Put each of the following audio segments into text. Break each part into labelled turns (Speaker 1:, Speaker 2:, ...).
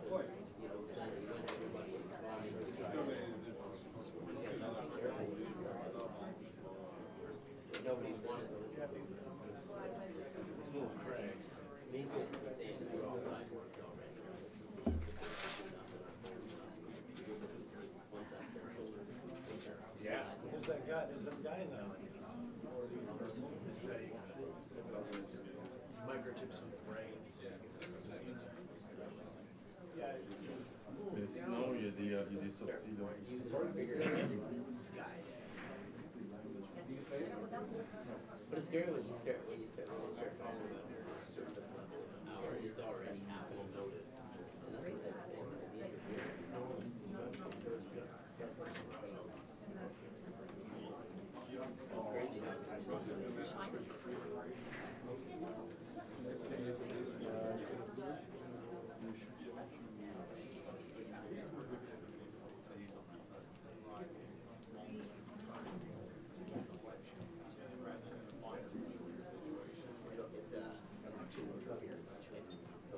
Speaker 1: you know, so we went to everybody in the nobody wanted to listen to him. He's basically saying that we're all cyborgs already.
Speaker 2: Yeah, there's that guy now. Microchips in the brains.
Speaker 3: Mais sinon, il y a des sorties là.
Speaker 1: But it's scary when you start talking about surface level power. It's already happening. And that's the type of thing that these are crazy how it's election interference. It's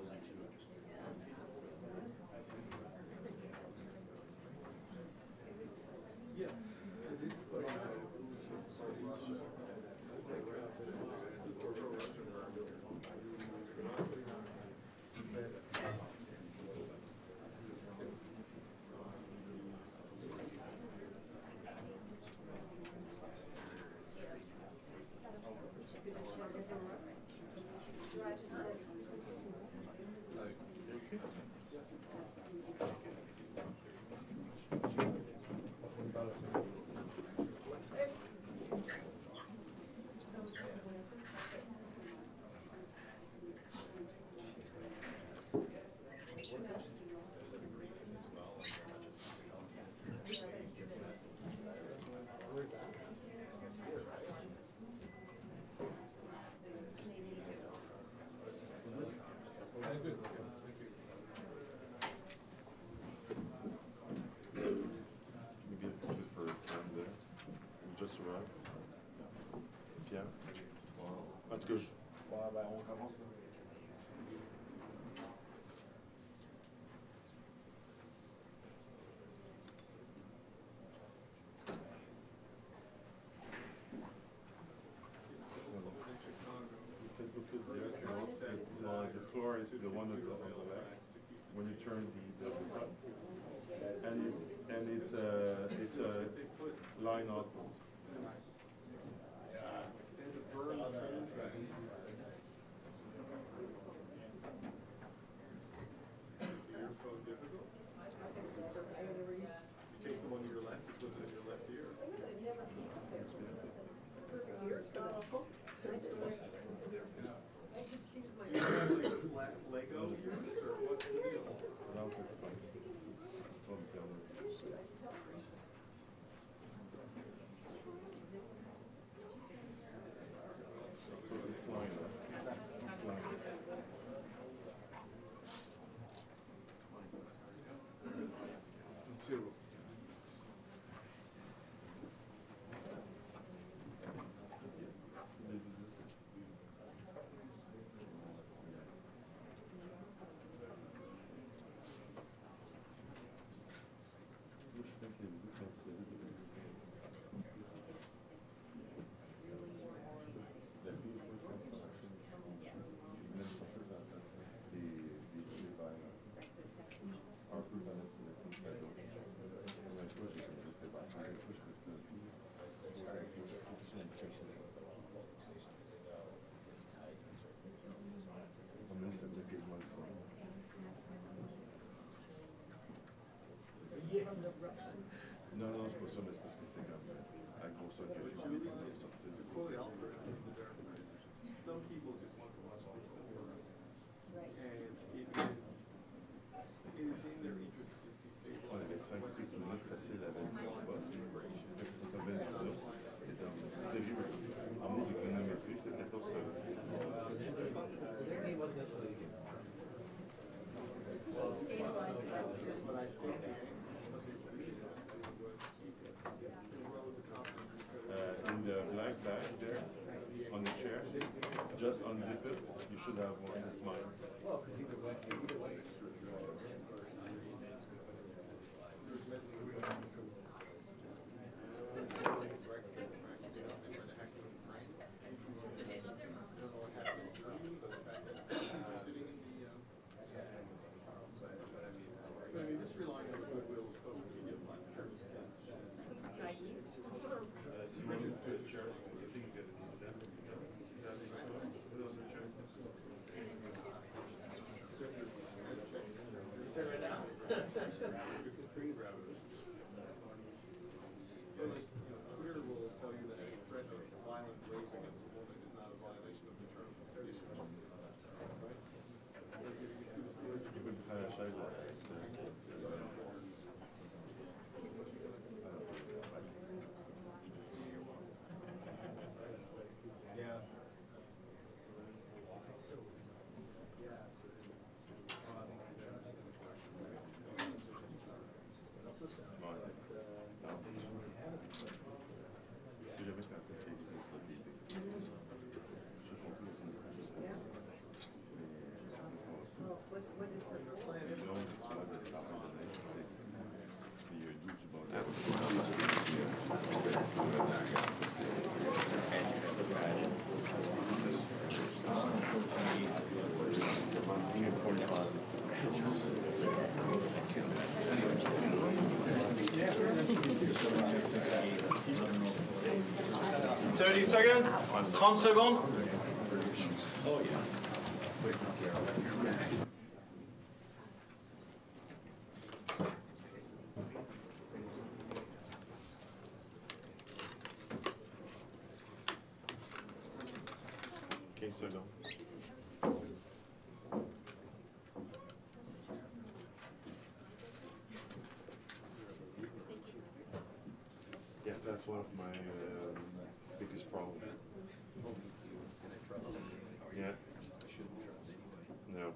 Speaker 1: election
Speaker 3: Maybe a ticket for a friend there. We just arrived. Pierre. Wow. En tout cas,
Speaker 2: Ouais, ben on commence là.
Speaker 3: It's the floor is the one on the left when you turn the top, and it's a line up.
Speaker 4: You take the one to your left, you put it in your left ear. Do you have like flat Lego ears or what's the deal?
Speaker 3: It's line up. It's line up.
Speaker 4: Two.
Speaker 3: Non, non, c'est pas ça, mais c'est parce que c'est comme à gros ça que j'ai envie de sortir.
Speaker 4: Some people just want to watch the horror. And it is in their interest to just be stable.
Speaker 3: On avait 5-6 minutes faciles avec le boss. Sérieux, en moi j'ai chronométré, c'était 14 secondes.
Speaker 2: He wasn't necessarily
Speaker 3: In the black bag there, on the chair, just unzip it. You should have one. That's mine.
Speaker 2: well, because either way.
Speaker 4: Twitter will tell you that a threat of violent rape against a woman is not a violation of the terms and conditions. Right? Like if you see the stories of yeah.
Speaker 5: Seconds, 30 secondes.
Speaker 3: Okay, so no. Yeah, that's one of my biggest problems. Yeah. No.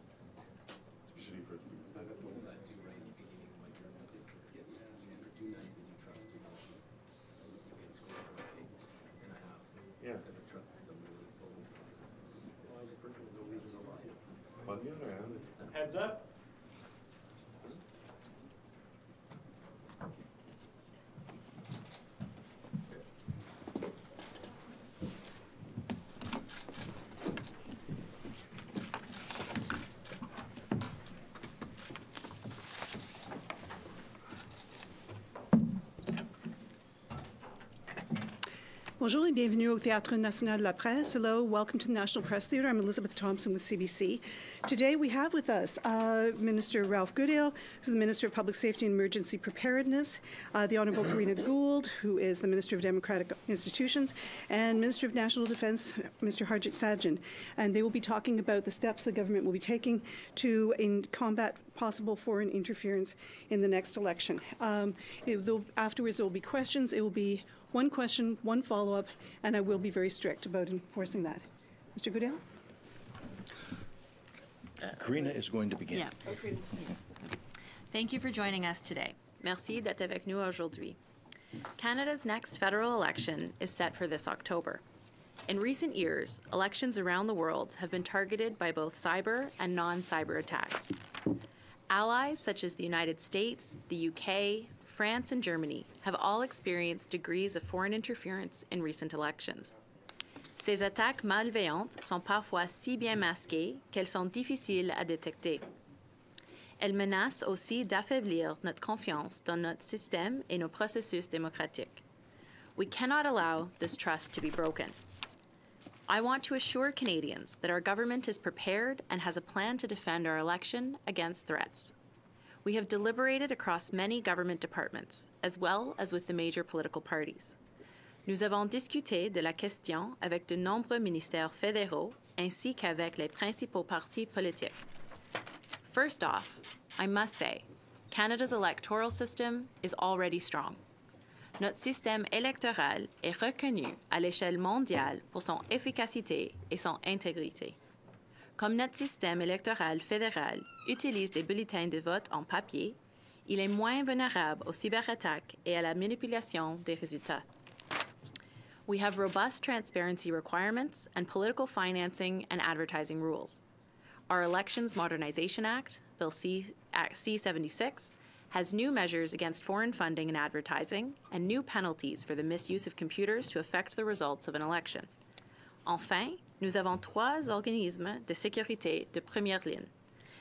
Speaker 3: Especially for people.
Speaker 1: I got told that too right in the beginning of my journal. You're too nice and you trust too much. You get scored quickly. And I have.
Speaker 3: Yeah.
Speaker 1: Because I trusted somebody who told me something. Well, the person with no reason to lie.
Speaker 3: On the other hand,
Speaker 5: Heads up.
Speaker 6: Bonjour et bienvenue au Théâtre National de la Presse. Hello, welcome to the National Press Theatre. I'm Elizabeth Thompson with CBC. Today we have with us Minister Ralph Goodale, who's the Minister of Public Safety and Emergency Preparedness, the Honourable Karina Gould, who is the Minister of Democratic Institutions, and Minister of National Defence, Mr. Harjit Sajjan. And they will be talking about the steps the government will be taking to combat possible foreign interference in the next election. Afterwards there will be questions. It will be one question, one follow-up, and I will be very strict about enforcing that. Mr. Goodale?
Speaker 7: Karina is going to begin.
Speaker 8: Yeah. Thank you for joining us today. Merci d'être avec nous aujourd'hui. Canada's next federal election is set for this October. In recent years, elections around the world have been targeted by both cyber and non-cyber attacks. Allies such as the United States, the UK, France, and Germany have all experienced degrees of foreign interference in recent elections. Ces attaques malveillantes sont parfois si bien masquées qu'elles sont difficiles à détecter. Elles menacent aussi d'affaiblir notre confiance dans notre système et nos processus démocratiques. We cannot allow this trust to be broken. I want to assure Canadians that our government is prepared and has a plan to defend our election against threats. We have deliberated across many government departments, as well as with the major political parties. Nous avons discuté de la question avec de nombreux ministères fédéraux ainsi qu'avec les principaux partis politiques. First off, I must say, Canada's electoral system is already strong. Notre système électoral est reconnu à l'échelle mondiale pour son efficacité et son intégrité. Comme notre système électoral fédéral utilise des bulletins de vote en papier, il est moins vulnérable aux cyberattaques et à la manipulation des résultats. We have robust transparency requirements and political financing and advertising rules. Our Elections Modernization Act, Bill C-76, has new measures against foreign funding and advertising and new penalties for the misuse of computers to affect the results of an election. Enfin, nous avons 3 organismes de sécurité de première ligne.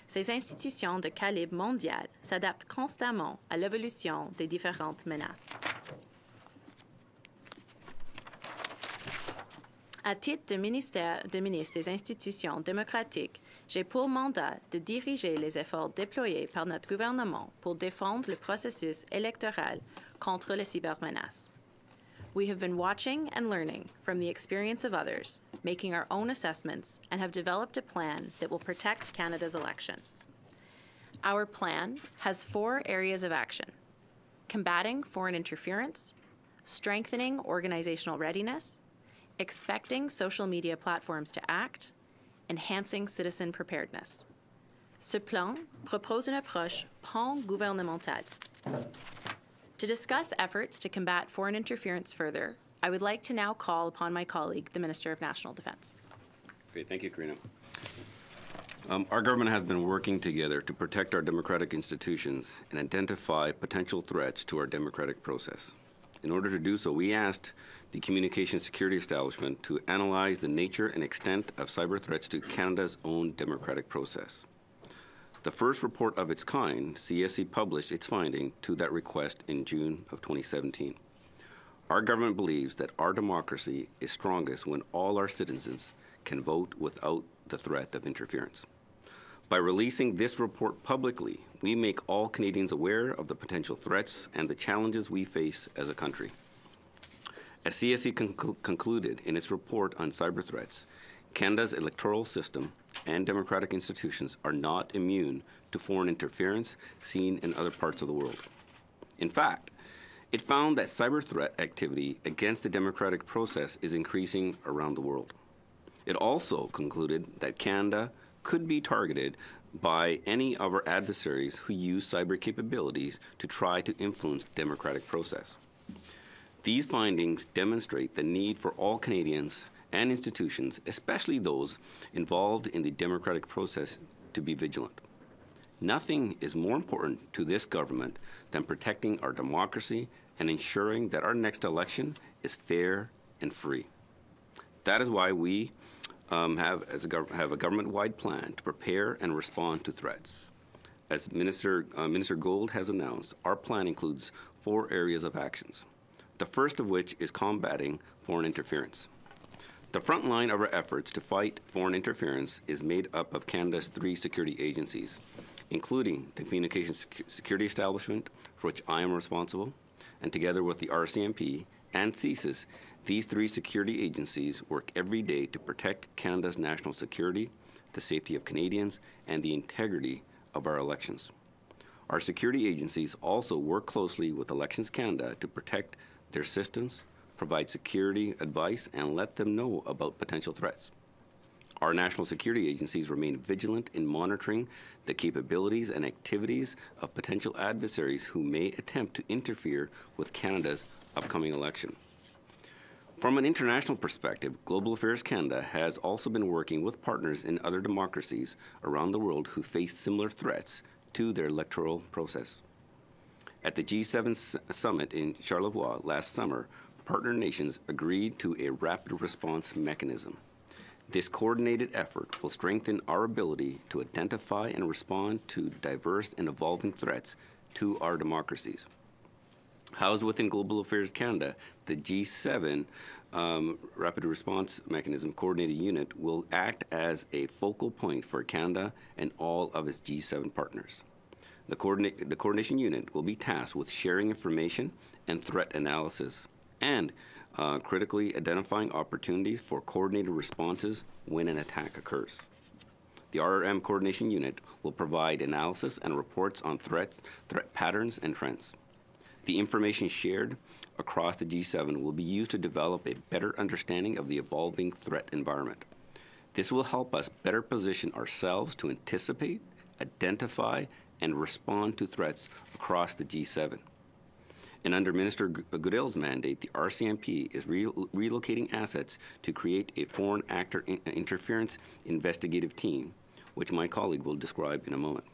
Speaker 8: Ces institutions de calibre mondial s'adaptent constamment à l'évolution des différentes menaces. À titre de ministre des Institutions démocratiques, j'ai pour mandat de diriger les efforts déployés par notre gouvernement pour défendre le processus électoral contre les cybermenaces. We have been watching and learning from the experience of others, making our own assessments, and have developed a plan that will protect Canada's election. Our plan has 4 areas of action: combating foreign interference, strengthening organizational readiness, expecting social media platforms to act, enhancing citizen preparedness. Ce plan propose une approche pan-gouvernementale. To discuss efforts to combat foreign interference further, I would like to now call upon my colleague, the Minister of National Defence.
Speaker 9: Great, thank you, Karina. Our government has been working together to protect our democratic institutions and identify potential threats to our democratic process. In order to do so, we asked the Communications Security Establishment to analyze the nature and extent of cyber threats to Canada's own democratic process. The first report of its kind, CSE published its finding to that request in June of 2017. Our government believes that our democracy is strongest when all our citizens can vote without the threat of interference. By releasing this report publicly, we make all Canadians aware of the potential threats and the challenges we face as a country. As CSE concluded in its report on cyber threats, Canada's electoral system and democratic institutions are not immune to foreign interference seen in other parts of the world. In fact, it found that cyber threat activity against the democratic process is increasing around the world. It also concluded that Canada could be targeted by any of our adversaries who use cyber capabilities to try to influence the democratic process. These findings demonstrate the need for all Canadians and institutions, especially those involved in the democratic process, to be vigilant. Nothing is more important to this government than protecting our democracy and ensuring that our next election is fair and free. That is why we have a government-wide plan to prepare and respond to threats. As Minister Gould has announced, our plan includes 4 areas of actions, the first of which is combating foreign interference. The front line of our efforts to fight foreign interference is made up of Canada's 3 security agencies, including the Communications Security Establishment, for which I am responsible, and together with the RCMP and CSIS, these 3 security agencies work every day to protect Canada's national security, the safety of Canadians, and the integrity of our elections. Our security agencies also work closely with Elections Canada to protect their systems, provide security advice, and let them know about potential threats. Our national security agencies remain vigilant in monitoring the capabilities and activities of potential adversaries who may attempt to interfere with Canada's upcoming election. From an international perspective, Global Affairs Canada has also been working with partners in other democracies around the world who face similar threats to their electoral process. At the G7 summit in Charlevoix last summer, partner nations agreed to a rapid response mechanism. This coordinated effort will strengthen our ability to identify and respond to diverse and evolving threats to our democracies. Housed within Global Affairs Canada, the G7 Rapid Response Mechanism Coordinated Unit will act as a focal point for Canada and all of its G7 partners. The coordination unit will be tasked with sharing information and threat analysis and critically identifying opportunities for coordinated responses when an attack occurs. The RRM Coordination Unit will provide analysis and reports on threat patterns and trends. The information shared across the G7 will be used to develop a better understanding of the evolving threat environment. This will help us better position ourselves to anticipate, identify, and respond to threats across the G7. And under Minister Goodale's mandate, the RCMP is relocating assets to create a foreign actor interference investigative team, which my colleague will describe in a moment.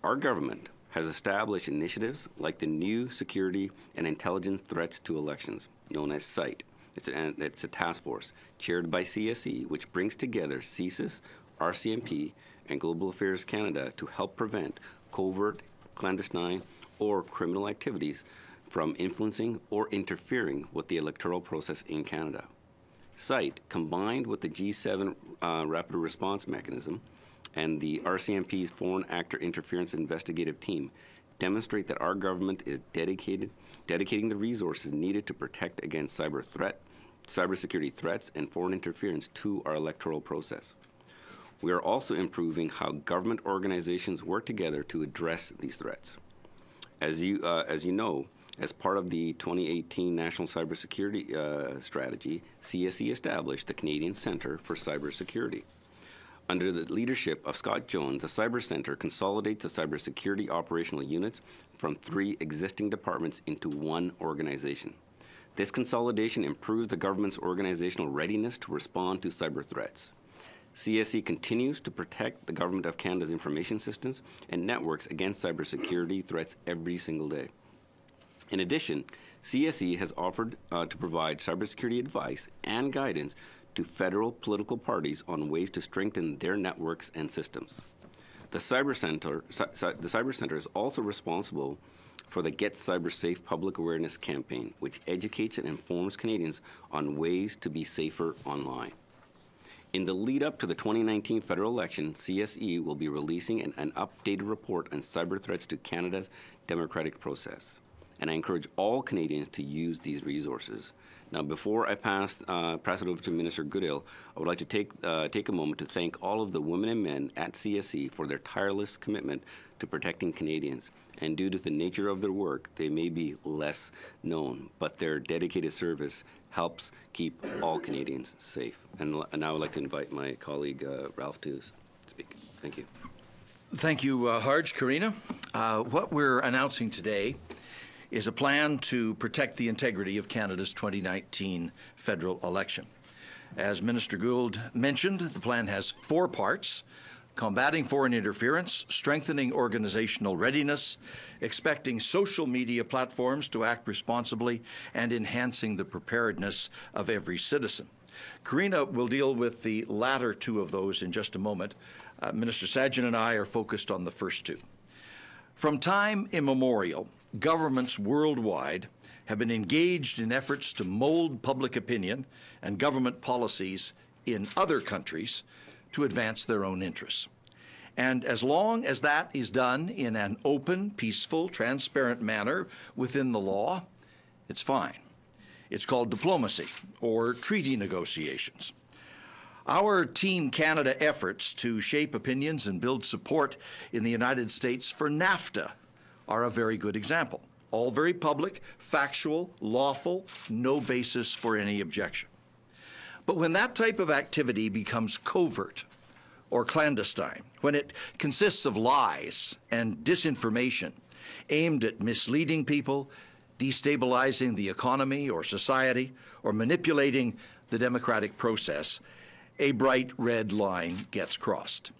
Speaker 9: Our government has established initiatives like the new Security and Intelligence Threats to Elections, known as SITE. It's a task force chaired by CSE, which brings together CSIS, RCMP, and Global Affairs Canada to help prevent covert, clandestine, or criminal activities from influencing or interfering with the electoral process in Canada. site, combined with the G7 Rapid Response Mechanism and the RCMP's Foreign Actor Interference Investigative Team, demonstrate that our government is dedicating the resources needed to protect against cybersecurity threats and foreign interference to our electoral process. We are also improving how government organizations work together to address these threats. As you know, as part of the 2018 National Cybersecurity Strategy, CSE established the Canadian Centre for Cybersecurity. Under the leadership of Scott Jones, the Cyber Centre consolidates the cybersecurity operational units from 3 existing departments into one organization. This consolidation improves the government's organizational readiness to respond to cyber threats. CSE continues to protect the Government of Canada's information systems and networks against cybersecurity threats every single day. In addition, CSE has offered to provide cybersecurity advice and guidance to federal political parties on ways to strengthen their networks and systems. The Cyber Centre is also responsible for the Get Cyber Safe public awareness campaign, which educates and informs Canadians on ways to be safer online. In the lead up to the 2019 federal election, CSE will be releasing an updated report on cyber threats to Canada's democratic process. And I encourage all Canadians to use these resources. Now, before I pass it over to Minister Goodale, I would like to take a moment to thank all of the women and men at CSE for their tireless commitment to protecting Canadians. And due to the nature of their work, they may be less known, but their dedicated service helps keep all Canadians safe. And now I'd like to invite my colleague Ralph to speak. Thank you.
Speaker 7: Thank you, Harj, Karina. What we're announcing today is a plan to protect the integrity of Canada's 2019 federal election. As Minister Gould mentioned, the plan has 4 parts: combating foreign interference, strengthening organizational readiness, expecting social media platforms to act responsibly, and enhancing the preparedness of every citizen. Karina will deal with the latter 2 of those in just a moment. Minister Sajjan and I are focused on the first 2. From time immemorial, governments worldwide have been engaged in efforts to mold public opinion and government policies in other countries to advance their own interests. And as long as that is done in an open, peaceful, transparent manner within the law, it's fine. It's called diplomacy or treaty negotiations. Our Team Canada efforts to shape opinions and build support in the United States for NAFTA are a very good example. All very public, factual, lawful, no basis for any objection. But when that type of activity becomes covert or clandestine, when it consists of lies and disinformation aimed at misleading people, destabilizing the economy or society, or manipulating the democratic process, a bright red line gets crossed.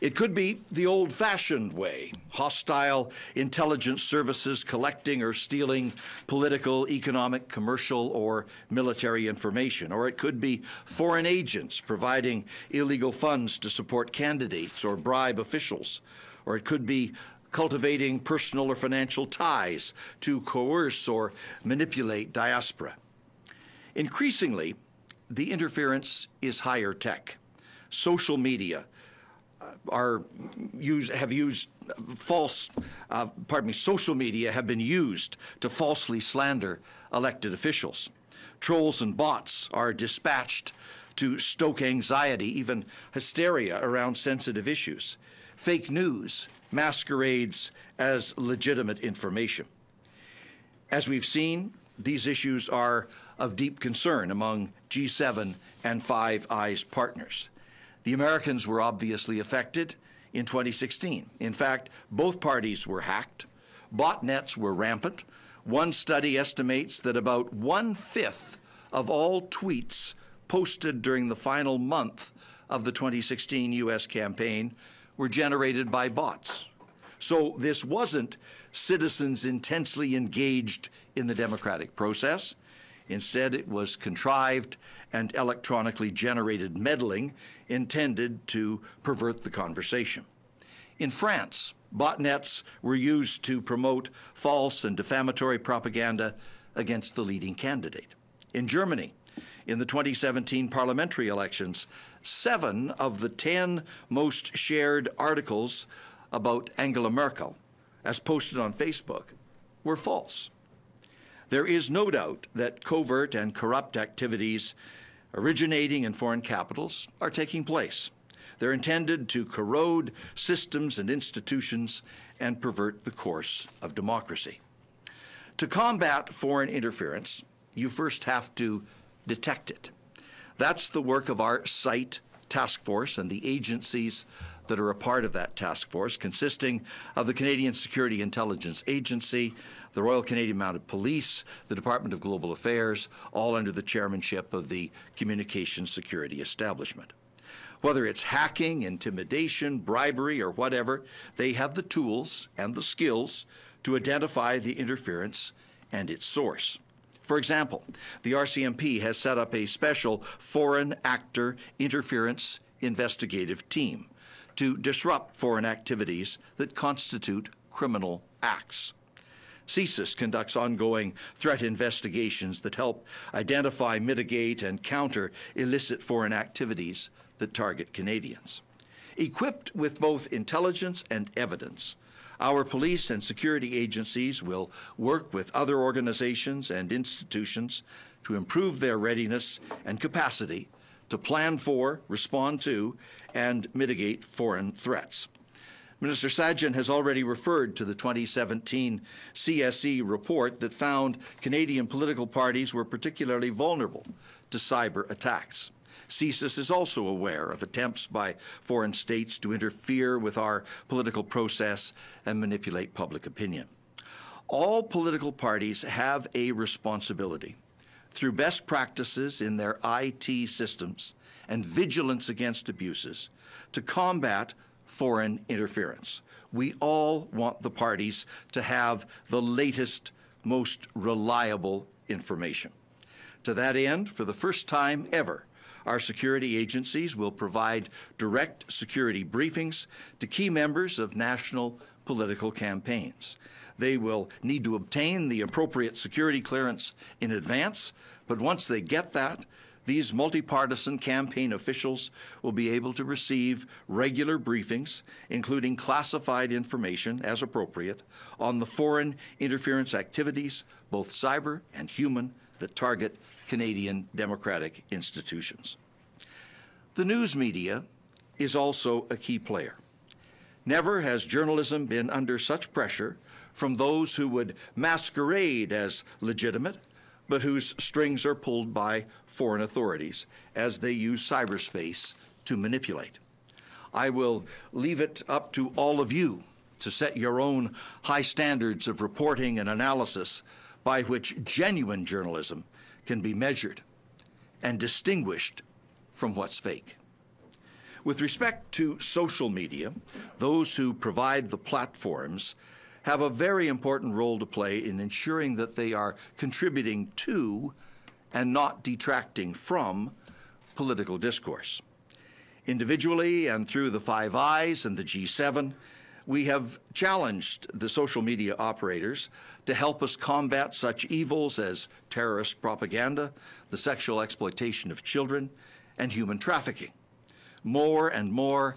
Speaker 7: It could be the old-fashioned way, hostile intelligence services collecting or stealing political, economic, commercial, or military information. Or it could be foreign agents providing illegal funds to support candidates or bribe officials. Or it could be cultivating personal or financial ties to coerce or manipulate diaspora. Increasingly, the interference is higher tech. Social media social media have been used to falsely slander elected officials. Trolls and bots are dispatched to stoke anxiety, even hysteria around sensitive issues. Fake news masquerades as legitimate information. As we've seen, these issues are of deep concern among G7 and Five Eyes partners. The Americans were obviously affected in 2016. In fact, both parties were hacked. Botnets were rampant. One study estimates that about 1/5 of all tweets posted during the final month of the 2016 U.S. campaign were generated by bots. So this wasn't citizens intensely engaged in the democratic process. Instead, it was contrived and electronically generated meddling intended to pervert the conversation. In France, botnets were used to promote false and defamatory propaganda against the leading candidate. In Germany, In the 2017 parliamentary elections, 7 of the 10 most shared articles about Angela Merkel, as posted on Facebook, were false. There is no doubt that covert and corrupt activities originating in foreign capitals are taking place. They're intended to corrode systems and institutions and pervert the course of democracy. To combat foreign interference, you first have to detect it. That's the work of our SITE task force and the agencies that are a part of that task force, consisting of the Canadian Security Intelligence Agency, the Royal Canadian Mounted Police, the Department of Global Affairs, all under the chairmanship of the Communications Security Establishment. Whether it's hacking, intimidation, bribery, or whatever, they have the tools and the skills to identify the interference and its source. For example, the RCMP has set up a special foreign actor interference investigative team to disrupt foreign activities that constitute criminal acts. CSIS conducts ongoing threat investigations that help identify, mitigate, and counter illicit foreign activities that target Canadians. Equipped with both intelligence and evidence, our police and security agencies will work with other organizations and institutions to improve their readiness and capacity to plan for, respond to, and mitigate foreign threats. Minister Sajjan has already referred to the 2017 CSE report that found Canadian political parties were particularly vulnerable to cyber attacks. CSIS is also aware of attempts by foreign states to interfere with our political process and manipulate public opinion. All political parties have a responsibility, through best practices in their IT systems and vigilance against abuses, to combat foreign interference. We all want the parties to have the latest, most reliable information. To that end, for the first time ever, our security agencies will provide direct security briefings to key members of national political campaigns. They will need to obtain the appropriate security clearance in advance, but once they get that, these multi-partisan campaign officials will be able to receive regular briefings, including classified information as appropriate, on the foreign interference activities, both cyber and human, that target Canadian democratic institutions. The news media is also a key player. Never has journalism been under such pressure from those who would masquerade as legitimate, but whose strings are pulled by foreign authorities as they use cyberspace to manipulate. I will leave it up to all of you to set your own high standards of reporting and analysis by which genuine journalism can be measured and distinguished from what's fake. With respect to social media, those who provide the platforms have a very important role to play in ensuring that they are contributing to and not detracting from political discourse. Individually and through the Five Eyes and the G7, we have challenged the social media operators to help us combat such evils as terrorist propaganda, the sexual exploitation of children, and human trafficking. More and more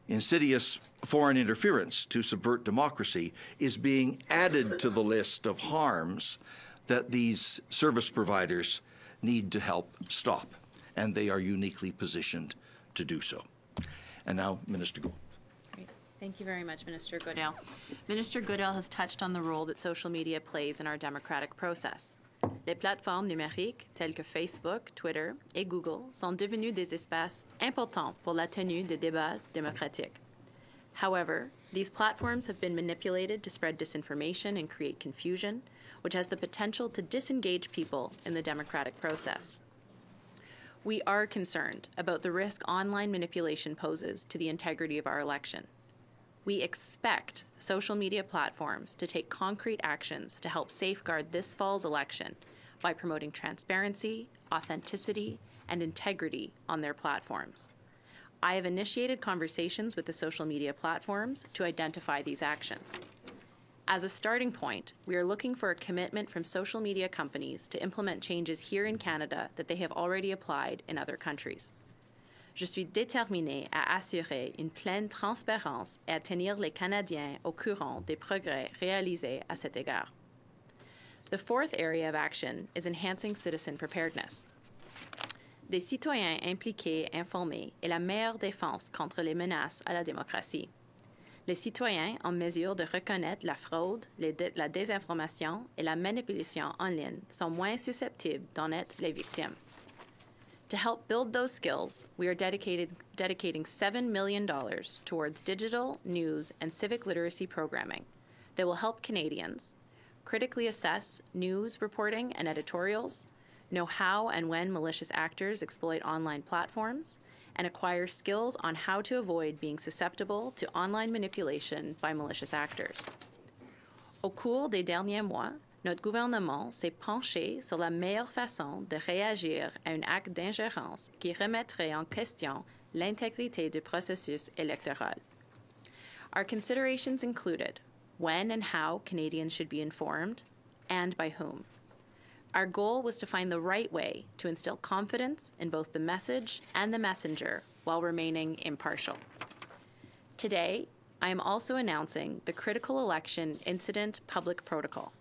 Speaker 7: insidious foreign interference to subvert democracy is being added to the list of harms that these service providers need to help stop, and they are uniquely positioned to do so. And now, Minister Gould.
Speaker 8: Great. Thank you very much, Minister Goodale. Minister Goodale has touched on the role that social media plays in our democratic process. Les plateformes numériques telles que Facebook, Twitter et Google sont devenues des espaces importants pour la tenue des débats démocratiques. However, these platforms have been manipulated to spread disinformation and create confusion, which has the potential to disengage people in the democratic process. We are concerned about the risk online manipulation poses to the integrity of our election. We expect social media platforms to take concrete actions to help safeguard this fall's election by promoting transparency, authenticity, and integrity on their platforms. I have initiated conversations with the social media platforms to identify these actions. As a starting point, we are looking for a commitment from social media companies to implement changes here in Canada that they have already applied in other countries. Je suis déterminée à assurer une pleine transparence et à tenir les Canadiens au courant des progrès réalisés à cet égard. The fourth area of action is enhancing citizen preparedness. Des citoyens impliqués et informés est la meilleure défense contre les menaces à la démocratie. Les citoyens en mesure de reconnaître la fraude, la désinformation et la manipulation en ligne sont moins susceptibles d'en être les victimes. To help build those skills, we are dedicating $7 million towards digital, news, and civic literacy programming that will help Canadians critically assess news reporting and editorials, know how and when malicious actors exploit online platforms, and acquire skills on how to avoid being susceptible to online manipulation by malicious actors. Au cours des derniers mois, notre gouvernement s'est penché sur la meilleure façon de réagir à un acte d'ingérence qui remettrait en question l'intégrité du processus électoral. Our considerations included when and how Canadians should be informed, and by whom. Our goal was to find the right way to instill confidence in both the message and the messenger while remaining impartial. Today, I am also announcing the Critical Election Incident Public Protocol.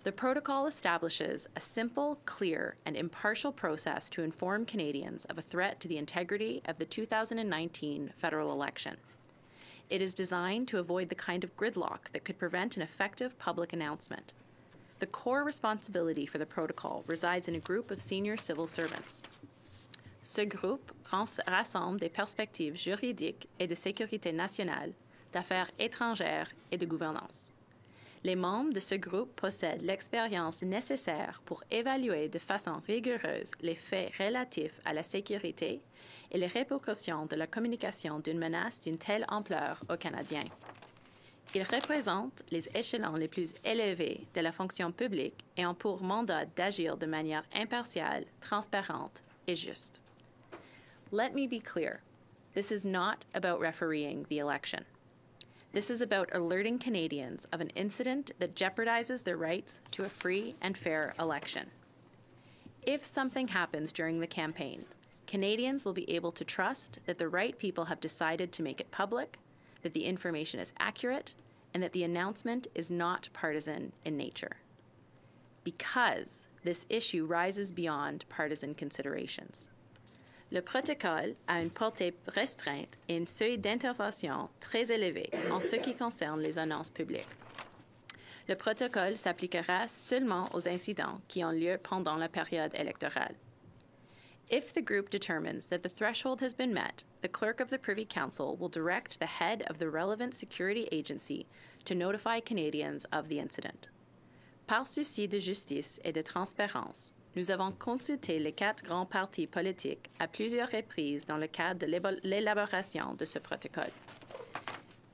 Speaker 8: The protocol establishes a simple, clear, and impartial process to inform Canadians of a threat to the integrity of the 2019 federal election. It is designed to avoid the kind of gridlock that could prevent an effective public announcement. The core responsibility for the protocol resides in a group of senior civil servants. Ce groupe rassemble des perspectives juridiques et de sécurité nationale, d'affaires étrangères et de gouvernance. Les membres de ce groupe possèdent l'expérience nécessaire pour évaluer de façon rigoureuse les faits relatifs à la sécurité et les répercussions de la communication d'une menace d'une telle ampleur aux Canadiens. Ils représentent les échelons les plus élevés de la fonction publique et ont pour mandat d'agir de manière impartiale, transparente et juste. Let me be clear. This is not about refereeing the election. This is about alerting Canadians of an incident that jeopardizes their rights to a free and fair election. If something happens during the campaign, Canadians will be able to trust that the right people have decided to make it public, that the information is accurate, and that the announcement is not partisan in nature. Because this issue rises beyond partisan considerations. Le protocole a une portée restreinte et un seuil d'intervention très élevé en ce qui concerne les annonces publiques. Le protocole s'appliquera seulement aux incidents qui ont lieu pendant la période électorale. If the group determines that the threshold has been met, the clerk of the Privy Council will direct the head of the relevant security agency to notify Canadians of the incident. Par souci de justice et de transparence, nous avons consulté les 4 grands partis politiques à plusieurs reprises dans le cadre de l'élaboration de ce protocole.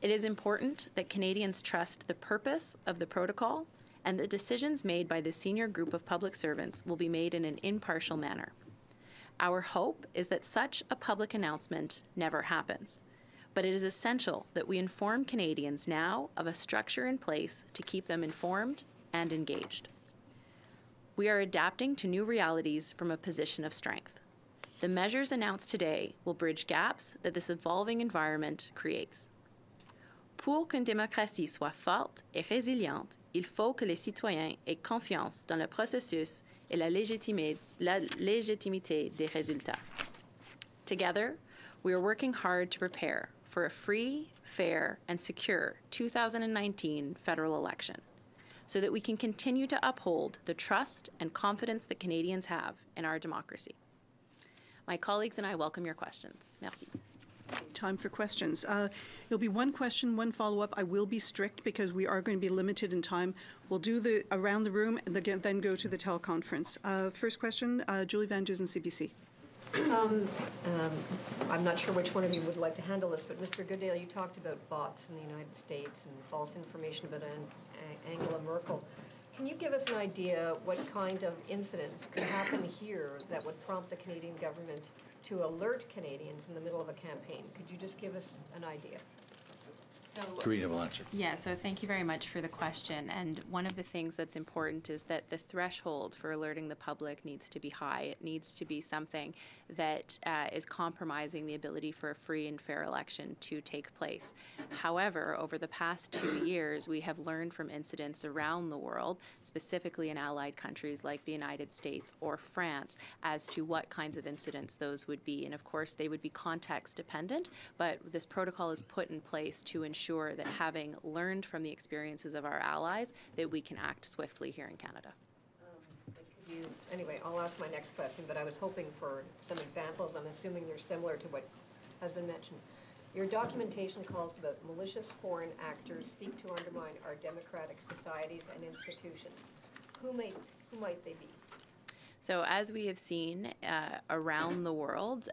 Speaker 8: It is important that Canadians trust the purpose of the protocol and the decisions made by the senior group of public servants will be made in an impartial manner. Our hope is that such a public announcement never happens, but it is essential that we inform Canadians now of a structure in place to keep them informed and engaged. We are adapting to new realities from a position of strength. The measures announced today will bridge gaps that this evolving environment creates. Pour qu'une démocratie soit forte et résiliente, il faut que les citoyens aient confiance dans le processus et la légitimité des résultats. Together, we are working hard to prepare for a free, fair, and secure 2019 federal election so that we can continue to uphold the trust and confidence that Canadians have in our democracy. My colleagues and I welcome your questions. Merci.
Speaker 6: Time for questions. It'll be one question, one follow-up. I will be strict because we are going to be limited in time. We'll do the around the room and then go to the teleconference. First question, Julie Van Dusen, CBC.
Speaker 10: I'm not sure which one of you would like to handle this, but Mr. Goodale, you talked about bots in the United States and false information about Angela Merkel. Can you give us an idea what kind of incidents could happen here that would prompt the Canadian government to alert Canadians in the middle of a campaign? Could you just give us an idea?
Speaker 7: Karina will answer.
Speaker 8: Yeah, so thank you very much for the question. And one of the things that's important is that the threshold for alerting the public needs to be high. It needs to be something that is compromising the ability for a free and fair election to take place. However, over the past 2 years, we have learned from incidents around the world, specifically in allied countries like the United States or France, as to what kinds of incidents those would be. And of course, they would be context dependent, but this protocol is put in place to ensure that having learned from the experiences of our allies, that we can act swiftly here in Canada.
Speaker 10: Anyway, I'll ask my next question, but I was hoping for some examples. I'm assuming they're similar to what has been mentioned. Your documentation calls about malicious foreign actors seek to undermine our democratic societies and institutions. Who might they be?
Speaker 8: So as we have seen around the world,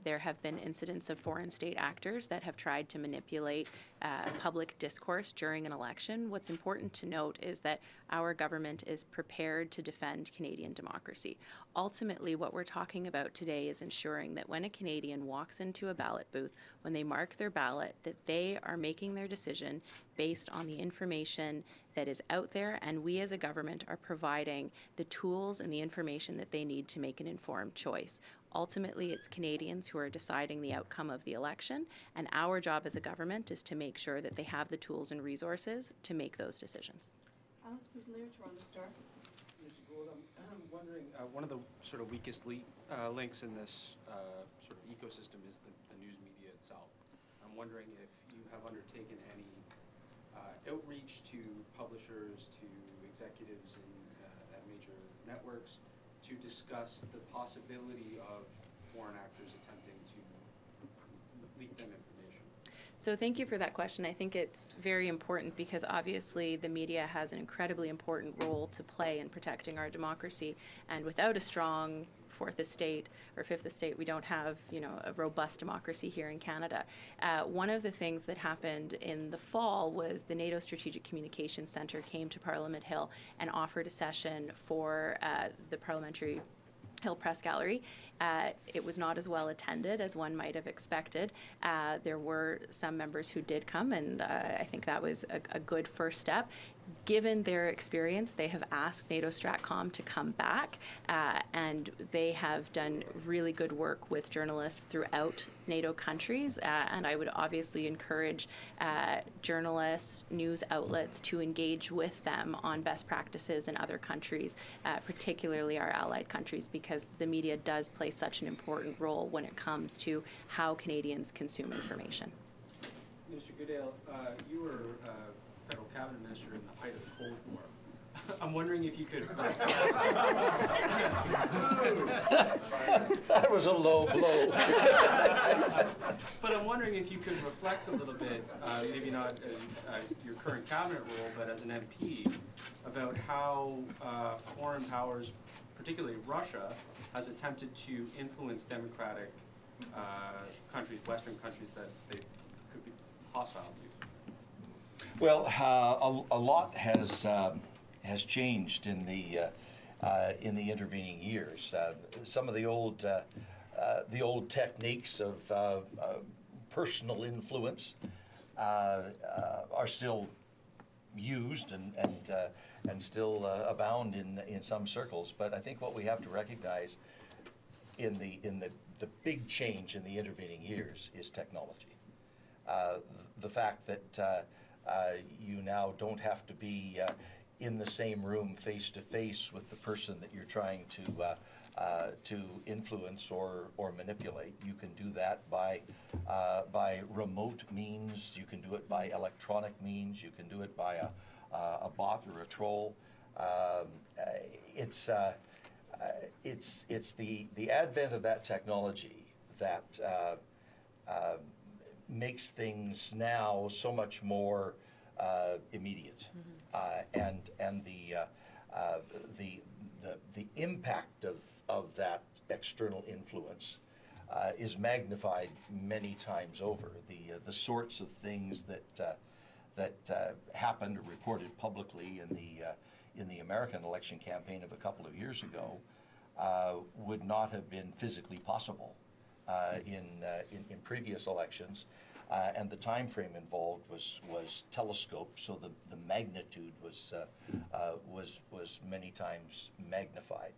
Speaker 8: there have been incidents of foreign state actors that have tried to manipulate public discourse during an election. What's important to note is that our government is prepared to defend Canadian democracy. Ultimately, what we're talking about today is ensuring that when a Canadian walks into a ballot booth, when they mark their ballot, that they are making their decision based on the information that is out there, and we as a government are providing the tools and the information that they need to make an informed choice. Ultimately, it's Canadians who are deciding the outcome of the election, and our job as a government is to make sure that they have the tools and resources to make those decisions.
Speaker 6: Alex Goodale, Toronto Star.
Speaker 11: Mr. Gould, I'm wondering, one of the sort of weakest links in this sort of ecosystem is the news media itself. I'm wondering if you have undertaken any outreach to publishers, to executives at major networks, to discuss the possibility of foreign actors attempting to leak them information.
Speaker 8: So thank you for that question. I think it's very important because obviously the media has an incredibly important role to play in protecting our democracy, and without a strong fourth estate or fifth estate, we don't have, a robust democracy here in Canada. One of the things that happened in the fall was the NATO Strategic Communications Centre came to Parliament Hill and offered a session for the Parliamentary Hill Press Gallery. It was not as well attended as one might have expected. There were some members who did come, and I think that was a good first step. Given their experience, they have asked NATO Stratcom to come back, and they have done really good work with journalists throughout NATO countries, and I would obviously encourage journalists, news outlets to engage with them on best practices in other countries, particularly our allied countries, because the media does play such an important role when it comes to how Canadians consume information.
Speaker 11: Mr. Goodale, you were federal cabinet minister in the height of the Cold War. I'm wondering if you could...
Speaker 7: That was a low blow.
Speaker 11: But I'm wondering if you could reflect a little bit, maybe not as your current cabinet role, but as an MP, about how foreign powers, particularly Russia, has attempted to influence democratic countries, Western countries that they could be hostile to.
Speaker 7: Well, a lot has changed in the intervening years. Some of the old techniques of personal influence are still used and still abound in some circles. But I think what we have to recognize in the big change in the intervening years is technology. The fact that you now don't have to be in the same room face to face with the person that you're trying to influence or manipulate. You can do that by remote means. You can do it by electronic means. You can do it by a bot or a troll. It's the advent of that technology that makes things now so much more immediate, and the impact of that external influence is magnified many times over. The sorts of things that happened or reported publicly in the American election campaign of a couple of years ago would not have been physically possible in previous elections. and the time frame involved was telescoped, so the magnitude was many times magnified.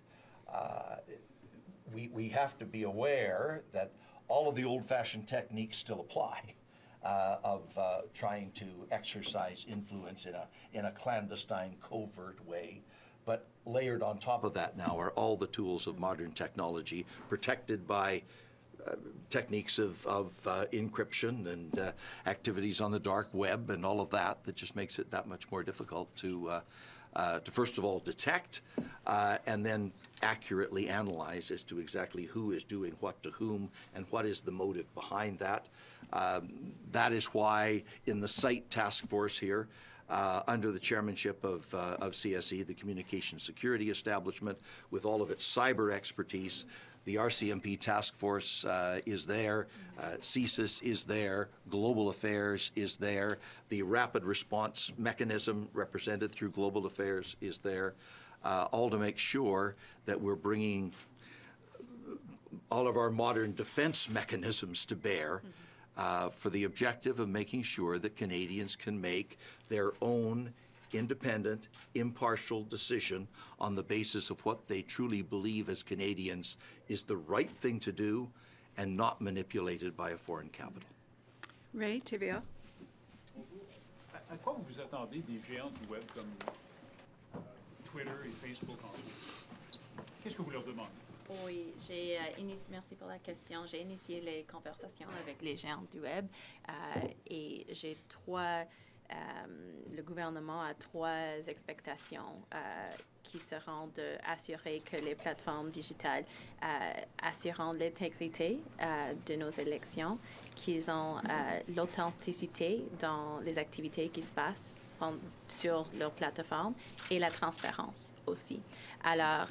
Speaker 7: We have to be aware that all of the old-fashioned techniques still apply of trying to exercise influence in a clandestine, covert way. But layered on top of that now are all the tools of modern technology, protected by techniques of encryption and activities on the dark web and all of that just makes it that much more difficult to first of all detect and then accurately analyze as to exactly who is doing what to whom and what is the motive behind that. That is why in the SITE task force here, under the chairmanship of CSE, the Communications Security Establishment, with all of its cyber expertise, the RCMP task force is there, CSIS is there, Global Affairs is there, the Rapid Response Mechanism represented through Global Affairs is there, all to make sure that we're bringing all of our modern defense mechanisms to bear for the objective of making sure that Canadians can make their own independent, impartial decision on the basis of what they truly believe as Canadians is the right thing to do and not manipulated by a foreign capital.
Speaker 6: Ray, TVA.
Speaker 12: À quoi vous vous attendez des géants du web comme Twitter et Facebook en fait? Qu'est-ce que vous leur demandez?
Speaker 8: Oui, merci pour la question. J'ai initié les conversations avec les géants du web et le gouvernement a 3 expectations qui seront d'assurer que les plateformes digitales assurent l'intégrité de nos élections, qu'ils ont l'authenticité dans les activités qui se passent sur leur plateforme et la transparence aussi. Alors,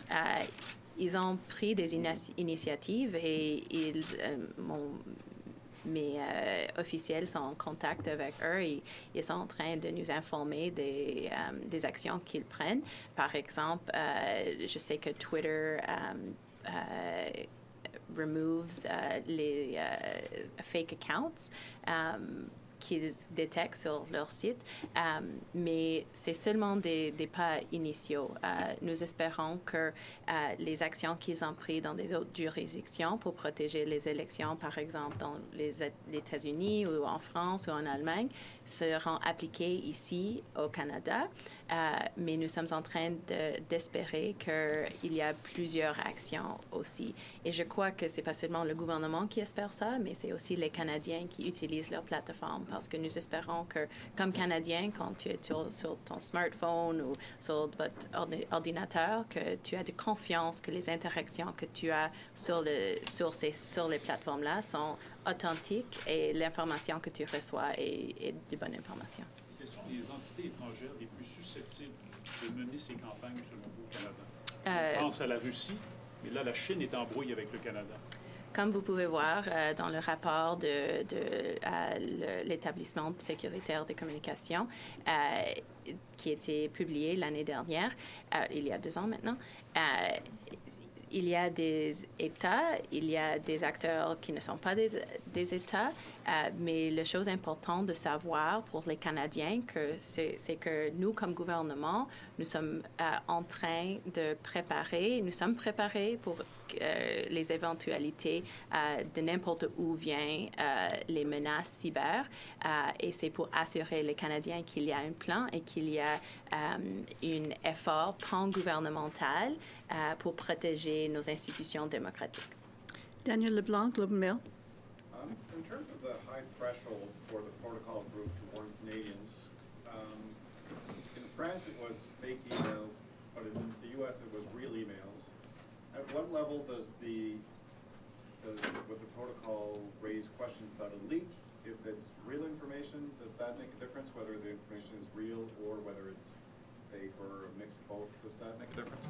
Speaker 8: ils ont pris des initiatives et mes officiels sont en contact avec eux et ils sont en train de nous informer des actions qu'ils prennent. Par exemple, je sais que Twitter removes les fake accounts qu'ils détectent sur leur site, mais c'est seulement des pas initiaux. Nous espérons que les actions qu'ils ont prises dans des autres juridictions pour protéger les élections, par exemple dans les États-Unis ou en France ou en Allemagne, seront appliquées ici au Canada, mais nous sommes en train d'espérer qu'il y a plusieurs actions aussi. Et je crois que c'est pas seulement le gouvernement qui espère ça, mais c'est aussi les Canadiens qui utilisent leur plateforme, parce que nous espérons que, comme Canadien, quand tu es sur ton smartphone ou sur votre ordinateur, que tu as de confiance que les interactions que tu as sur les plateformes-là sont authentiques et l'information que tu reçois est de bonne information.
Speaker 12: Quelles sont les entités étrangères les plus susceptibles de mener ces campagnes selon vous au Canada? On pense à la Russie, mais là, la Chine est en brouille avec le Canada.
Speaker 8: Comme vous pouvez voir dans le rapport de l'établissement sécuritaire de communication qui a été publié l'année dernière, il y a 2 ans maintenant, il y a des États, il y a des acteurs qui ne sont pas des États, mais la chose importante de savoir pour les Canadiens, c'est que nous, comme gouvernement, nous sommes en train de nous sommes préparés pour les éventualités de n'importe où viennent les menaces cyber, et c'est pour assurer les Canadiens qu'il y a un plan et qu'il y a un effort pan-gouvernemental pour protéger nos institutions démocratiques.
Speaker 6: Daniel Leblanc, Globe and Mail.
Speaker 4: In terms of the high threshold for the protocol group to warn Canadians, in France it was fake emails, but in the U.S. it was real emails. At what level does the protocol raise questions about a leak? If it's real information, does that make a difference, whether the information is real or whether it's fake or a mix of both? Does that make a difference?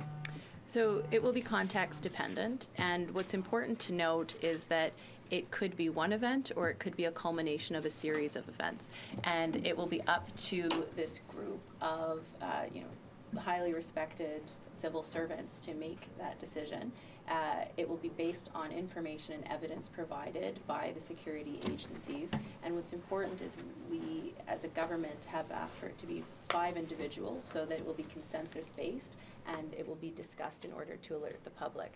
Speaker 8: So it will be context dependent, and what's important to note is that it could be one event or it could be a culmination of a series of events, and it will be up to this group of highly respected civil servants to make that decision. It will be based on information and evidence provided by the security agencies. And what's important is we, as a government, have asked for it to be 5 individuals so that it will be consensus-based and it will be discussed in order to alert the public.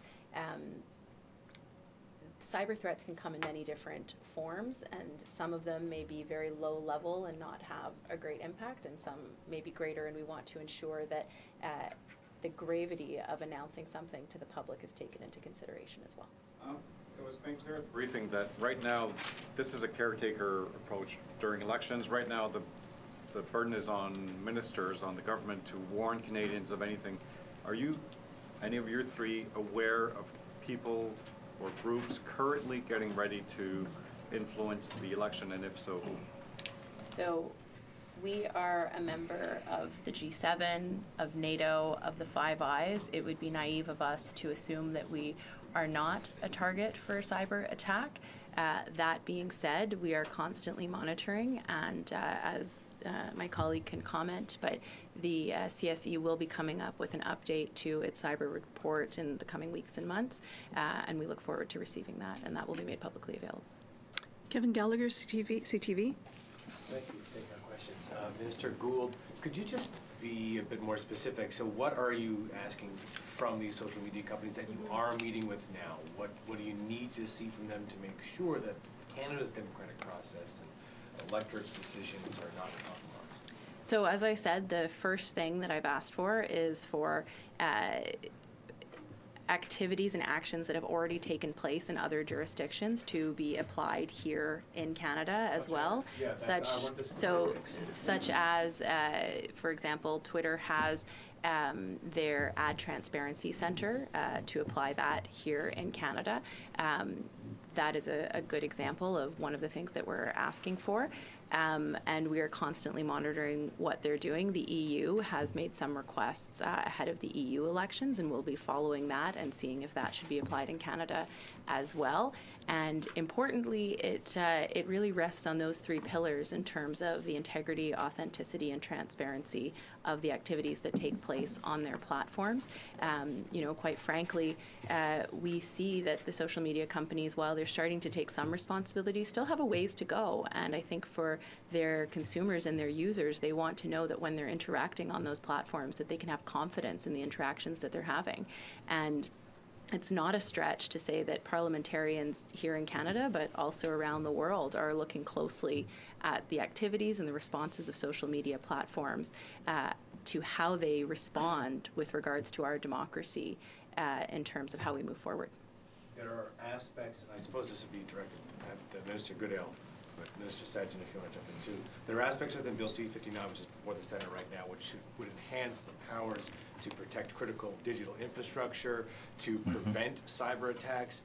Speaker 8: Cyber threats can come in many different forms, and some of them may be very low level and not have a great impact, and some may be greater, and we want to ensure that the gravity of announcing something to the public is taken into consideration as well.
Speaker 4: It was made clear at the briefing that right now this is a caretaker approach during elections. Right now the burden is on ministers, on the government, to warn Canadians of anything. Are you, any of your 3, aware of people or groups currently getting ready to influence the election, and if so, who?
Speaker 8: So we are a member of the G7, of NATO, of the Five Eyes. It would be naive of us to assume that we are not a target for a cyber attack. That being said, we are constantly monitoring, and as my colleague can comment, but the CSE will be coming up with an update to its cyber report in the coming weeks and months, and we look forward to receiving that, and that will be made publicly available.
Speaker 6: Kevin Gallagher, CTV.
Speaker 2: Thank you for taking our questions. Minister Gould, could you just be a bit more specific? So what are you asking from these social media companies that you are meeting with now? What do you need to see from them to make sure that Canada's democratic process and electorate's decisions are not compromised?
Speaker 8: So as I said, the first thing that I've asked for is for activities and actions that have already taken place in other jurisdictions to be applied here in Canada as well.
Speaker 2: Yeah,
Speaker 8: such as, for example, Twitter has their Ad Transparency Center to apply that here in Canada. That is a good example of one of the things that we're asking for. And we are constantly monitoring what they're doing. The EU has made some requests ahead of the EU elections, and we'll be following that and seeing if that should be applied in Canada as well. And importantly, it really rests on those 3 pillars in terms of the integrity, authenticity, and transparency of the activities that take place on their platforms. You know, quite frankly, we see that the social media companies, while they're starting to take some responsibility, still have a ways to go. And I think for their consumers and their users, they want to know that when they're interacting on those platforms, that they can have confidence in the interactions that they're having. And it's not a stretch to say that parliamentarians here in Canada, but also around the world, are looking closely at the activities and the responses of social media platforms to how they respond with regards to our democracy in terms of how we move forward.
Speaker 2: There are aspects, and I suppose this would be directed at Minister Goodale, but Minister Sajjan, if you want to jump in too. There are aspects within Bill C-59, which is before the Senate right now, which would enhance the powers to protect critical digital infrastructure, to prevent cyber attacks.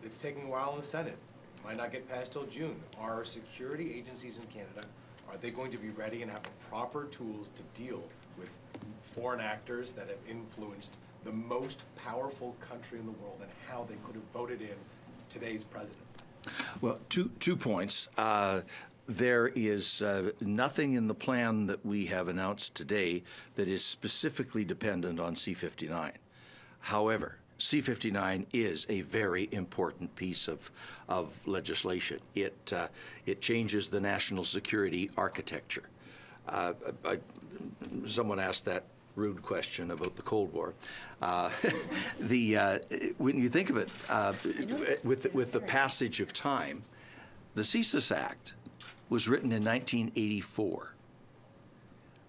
Speaker 2: It's taking a while in the Senate. It might not get passed till June. Our security agencies in Canada, are they going to be ready and have the proper tools to deal with foreign actors that have influenced the most powerful country in the world and how they could have voted in today's president?
Speaker 7: Well, two points. There is nothing in the plan that we have announced today that is specifically dependent on C-59. However, C-59 is a very important piece of legislation. It changes the national security architecture. Someone asked that rude question about the Cold War. When you think of it, with the passage of time, the CSIS Act was written in 1984.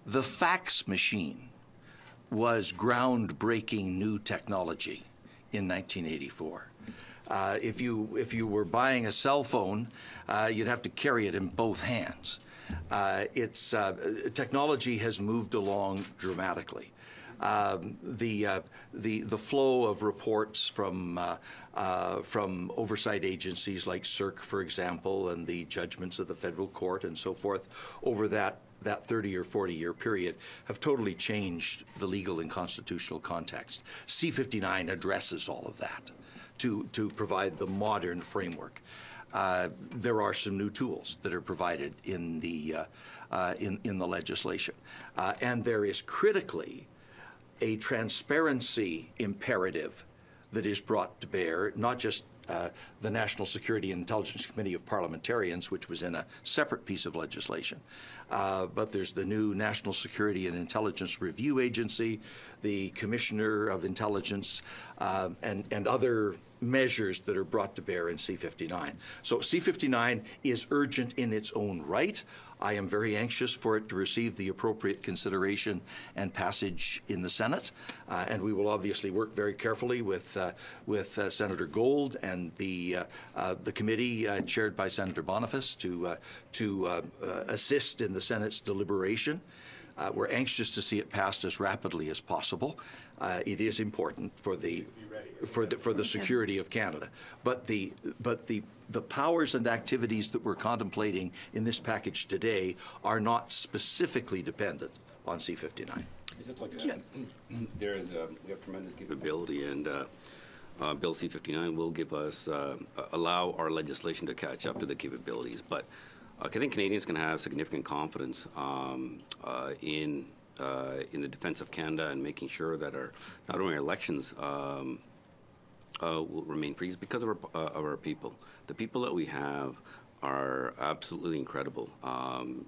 Speaker 7: The fax machine was groundbreaking new technology in 1984. If you were buying a cell phone, you'd have to carry it in both hands. Technology has moved along dramatically. The flow of reports from oversight agencies like CERC, for example, and the judgments of the federal court and so forth over that 30 or 40-year period have totally changed the legal and constitutional context. C-59 addresses all of that to provide the modern framework. there are some new tools that are provided in the legislation, and there is critically a transparency imperative that is brought to bear, not just the National Security and Intelligence Committee of Parliamentarians, which was in a separate piece of legislation, but there's the new National Security and Intelligence Review Agency, the Commissioner of Intelligence, and other measures that are brought to bear in C-59. So C-59 is urgent in its own right. I am very anxious for it to receive the appropriate consideration and passage in the Senate, and we will obviously work very carefully with Senator Gould and the committee chaired by Senator Boniface to assist in the Senate's deliberation. We're anxious to see it passed as rapidly as possible. It is important for the security of Canada, but the powers and activities that we're contemplating in this package today are not specifically dependent on C-59.
Speaker 9: There is we have tremendous capability, and Bill C-59 will give us allow our legislation to catch up to the capabilities. But I think Canadians can have significant confidence in the defense of Canada and making sure that not only our elections will remain free because of our people. The people that we have are absolutely incredible.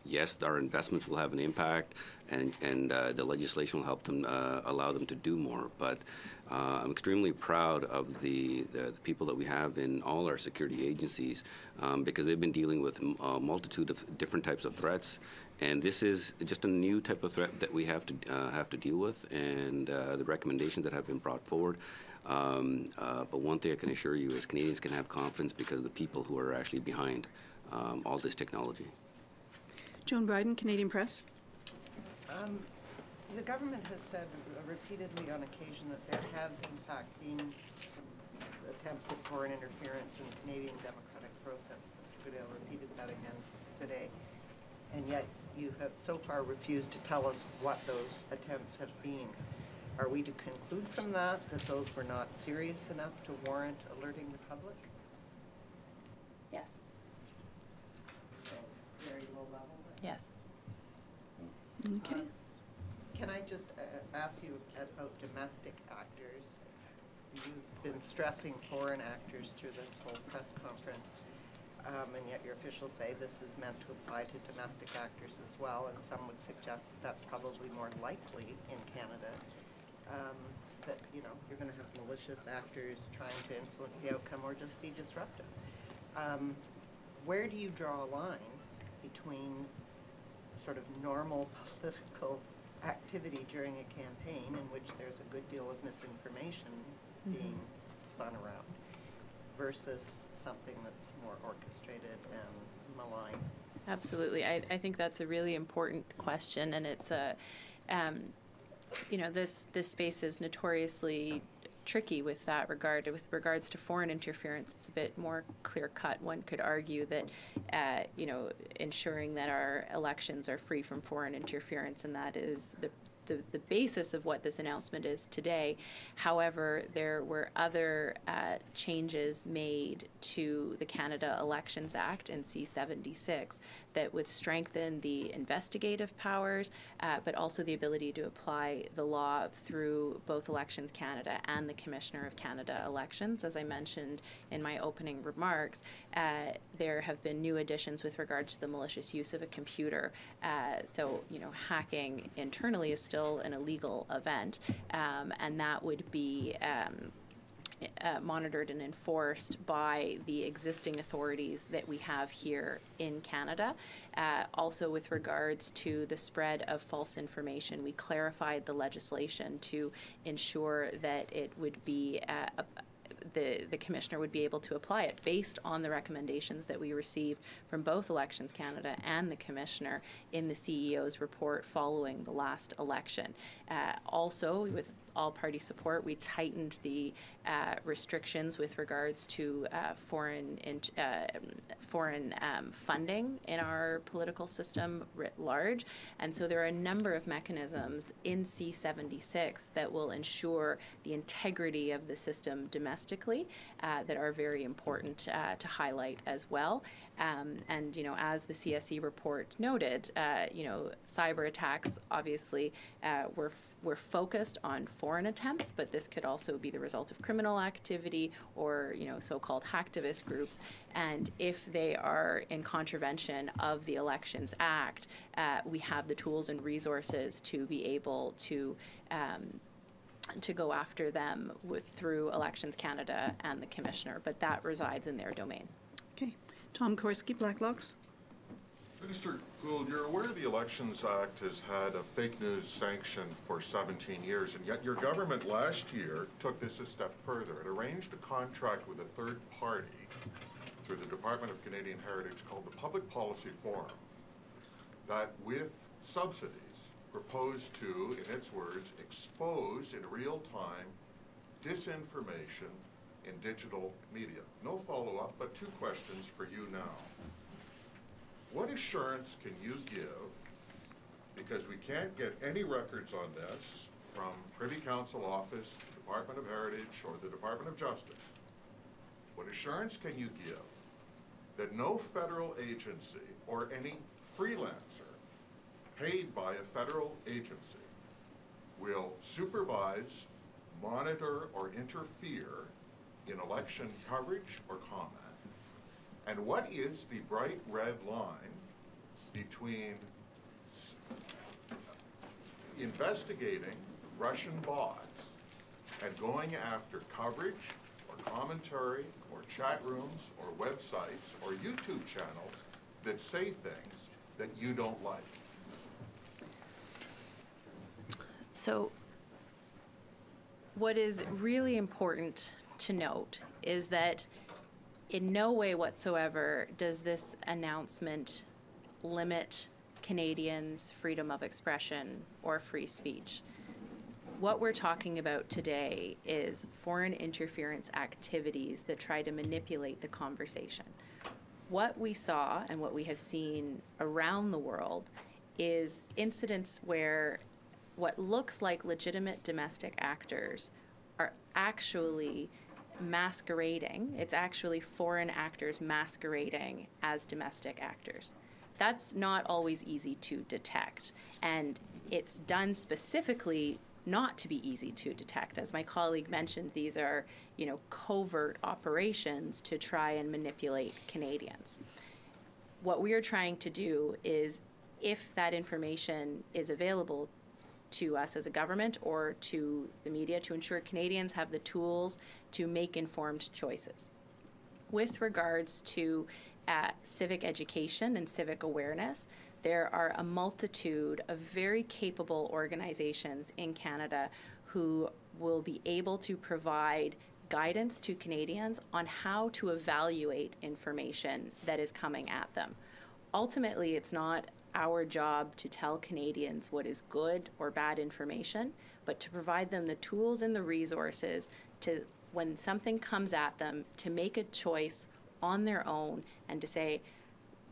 Speaker 9: Yes, our investments will have an impact, and the legislation will help them allow them to do more. But I'm extremely proud of the people that we have in all our security agencies because they've been dealing with a multitude of different types of threats. And this is just a new type of threat that we have to deal with, and the recommendations that have been brought forward. But one thing I can assure you is Canadians can have confidence because of the people who are actually behind all this technology.
Speaker 6: Joan Bryden, Canadian Press.
Speaker 13: The government has said repeatedly on occasion that there have in fact been attempts at foreign interference in the Canadian democratic process. Mr. Goodale repeated that again today. And yet you have so far refused to tell us what those attempts have been. Are we to conclude from that those were not serious enough to warrant alerting the public?
Speaker 8: Yes.
Speaker 13: So very low level then?
Speaker 8: Yes.
Speaker 6: Okay.
Speaker 13: Can I just ask you about domestic actors? You've been stressing foreign actors through this whole press conference, and yet your officials say this is meant to apply to domestic actors as well, and some would suggest that that's probably more likely in Canada. That you're going to have malicious actors trying to influence the outcome or just be disruptive. Where do you draw a line between sort of normal political activity during a campaign in which there's a good deal of misinformation being spun around versus something that's more orchestrated and malign?
Speaker 8: Absolutely. I think that's a really important question, and it's a this space is notoriously tricky with that regard. With regards to foreign interference, it's a bit more clear-cut. One could argue that, ensuring that our elections are free from foreign interference, and that is the basis of what this announcement is today. However, there were other changes made to the Canada Elections Act in C-76 that would strengthen the investigative powers, but also the ability to apply the law through both Elections Canada and the Commissioner of Canada Elections. As I mentioned in my opening remarks, there have been new additions with regards to the malicious use of a computer. So, hacking internally is still an illegal event, and that would be monitored and enforced by the existing authorities that we have here in Canada. Also, with regards to the spread of false information, we clarified the legislation to ensure that it would be the Commissioner would be able to apply it based on the recommendations that we received from both Elections Canada and the Commissioner in the CEO's report following the last election. Also, with all-party support, we tightened the restrictions with regards to foreign funding in our political system writ large. And so there are a number of mechanisms in C-76 that will ensure the integrity of the system domestically specifically that are very important to highlight as well. And, you know, as the CSE report noted, you know, cyber attacks obviously we're focused on foreign attempts, but this could also be the result of criminal activity or, you know, so-called hacktivist groups. And if they are in contravention of the Elections Act, we have the tools and resources to be able to go after them through Elections Canada and the Commissioner, but that resides in their domain.
Speaker 6: Okay. Tom Korski, Blacklocks.
Speaker 14: Minister Gould, you're aware the Elections Act has had a fake news sanction for 17 years, and yet your government last year took this a step further. It arranged a contract with a third party through the Department of Canadian Heritage called the Public Policy Forum that, with subsidies, proposed to, in its words, expose in real time disinformation in digital media. No follow-up, but two questions for you now. What assurance can you give, because we can't get any records on this from Privy Council Office, Department of Heritage, or the Department of Justice, what assurance can you give that no federal agency or any freelancer paid by a federal agency will supervise, monitor, or interfere in election coverage or comment? And what is the bright red line between investigating Russian bots and going after coverage or commentary or chat rooms or websites or YouTube channels that say things that you don't like?
Speaker 8: So what is really important to note is that in no way whatsoever does this announcement limit Canadians' freedom of expression or free speech. What we're talking about today is foreign interference activities that try to manipulate the conversation. What we saw and what we have seen around the world is incidents where what looks like legitimate domestic actors are actually masquerading. It's actually foreign actors masquerading as domestic actors. That's not always easy to detect, and it's done specifically not to be easy to detect. As my colleague mentioned, these are, you know, covert operations to try and manipulate Canadians. What we are trying to do is, if that information is available to us as a government or to the media, to ensure Canadians have the tools to make informed choices. With regards to civic education and civic awareness, there are a multitude of very capable organizations in Canada who will be able to provide guidance to Canadians on how to evaluate information that is coming at them. Ultimately, it's not our job to tell Canadians what is good or bad information, but to provide them the tools and the resources to, when something comes at them, to make a choice on their own and to say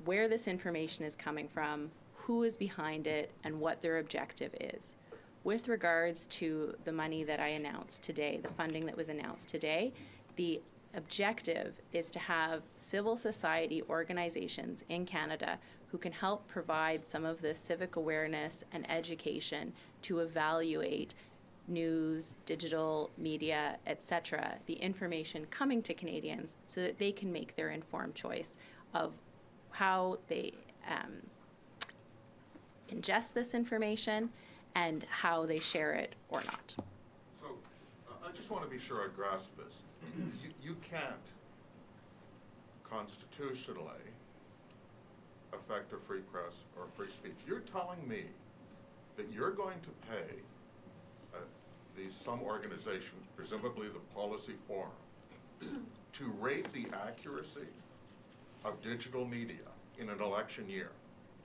Speaker 8: where this information is coming from, who is behind it, and what their objective is. With regards to the money that I announced today, the funding that was announced today, the objective is to have civil society organizations in Canada who can help provide some of the civic awareness and education to evaluate news, digital media, etc., the information coming to Canadians so that they can make their informed choice of how they ingest this information and how they share it or not.
Speaker 14: So I just want to be sure I grasp this. You can't constitutionally affect a free press or free speech. You're telling me that you're going to pay some organization, presumably the Policy Forum, to rate the accuracy of digital media in an election year,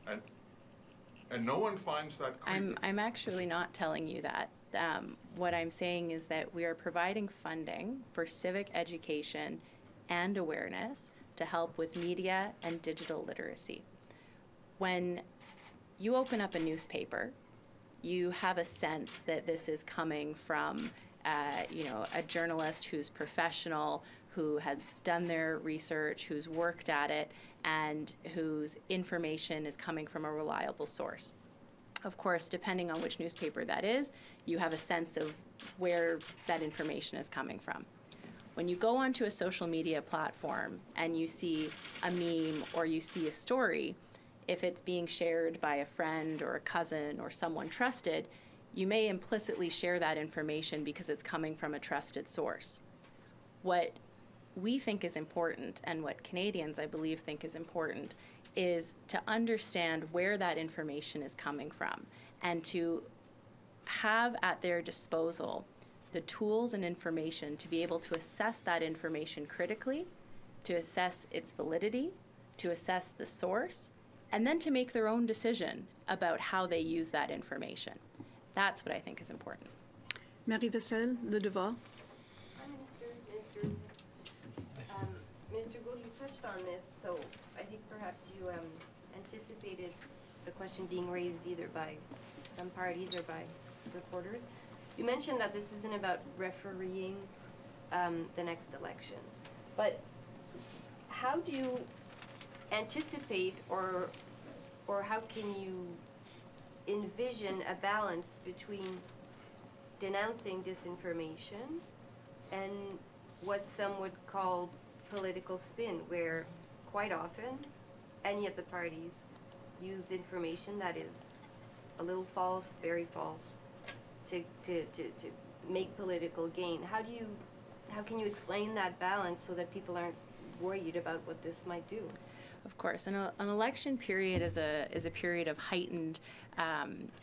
Speaker 14: and no one finds that creepy.
Speaker 8: I'm actually not telling you that. What I'm saying is that we are providing funding for civic education and awareness to help with media and digital literacy. When you open up a newspaper, you have a sense that this is coming from you know, a journalist who's professional, who has done their research, who's worked at it, and whose information is coming from a reliable source. Of course, depending on which newspaper that is, you have a sense of where that information is coming from. When you go onto a social media platform and you see a meme or you see a story, if it's being shared by a friend or a cousin or someone trusted, you may implicitly share that information because it's coming from a trusted source. What we think is important, and what Canadians, I believe, think is important, is to understand where that information is coming from and to have at their disposal the tools and information to be able to assess that information critically, to assess its validity, to assess the source, and then to make their own decision about how they use that information. That's what I think is important.
Speaker 6: Marie Vestelle, Le Devoir.
Speaker 15: Prime Minister, Minister Gould, you touched on this, so I think perhaps you anticipated the question being raised either by some parties or by reporters. You mentioned that this isn't about refereeing the next election, but how do you anticipate or how can you envision a balance between denouncing disinformation and what some would call political spin, where quite often any of the parties use information that is a little false, very false, to make political gain? How can you explain that balance so that people aren't worried about what this might do?
Speaker 8: Of course, an election period is a period of heightened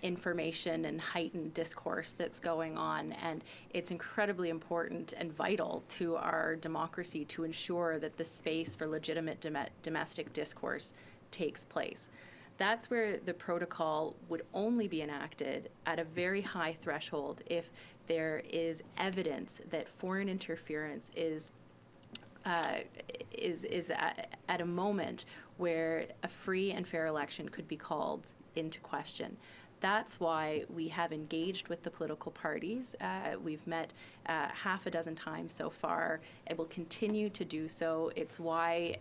Speaker 8: information and heightened discourse that's going on, and it's incredibly important and vital to our democracy to ensure that the space for legitimate domestic discourse takes place. That's where the protocol would only be enacted at a very high threshold if there is evidence that foreign interference is at a moment where a free and fair election could be called into question. That's why we have engaged with the political parties. We've met half a dozen times so far. It will continue to do so. It's why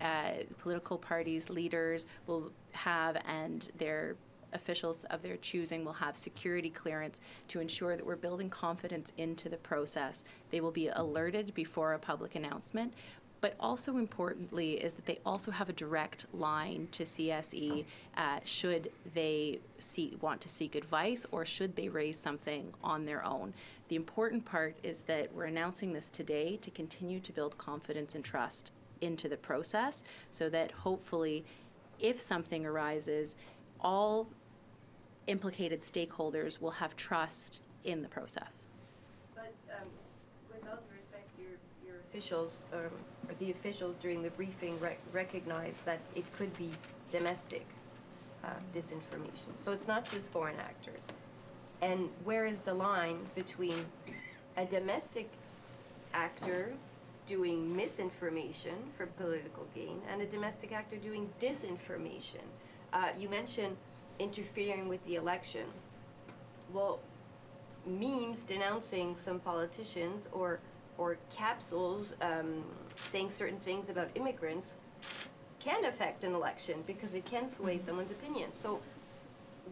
Speaker 8: political parties' leaders will have, and their officials of their choosing will have, security clearance to ensure that we're building confidence into the process. They will be alerted before a public announcement. But also importantly is that they also have a direct line to CSE should they want to seek advice or should they raise something on their own. The important part is that we're announcing this today to continue to build confidence and trust into the process so that hopefully if something arises, all implicated stakeholders will have trust in the process.
Speaker 15: But with all due respect, your officials, or the officials during the briefing recognized that it could be domestic disinformation. So it's not just foreign actors. And where is the line between a domestic actor doing misinformation for political gain and a domestic actor doing disinformation? You mentioned interfering with the election. Well, memes denouncing some politicians or capsules saying certain things about immigrants can affect an election because it can sway someone's opinion. So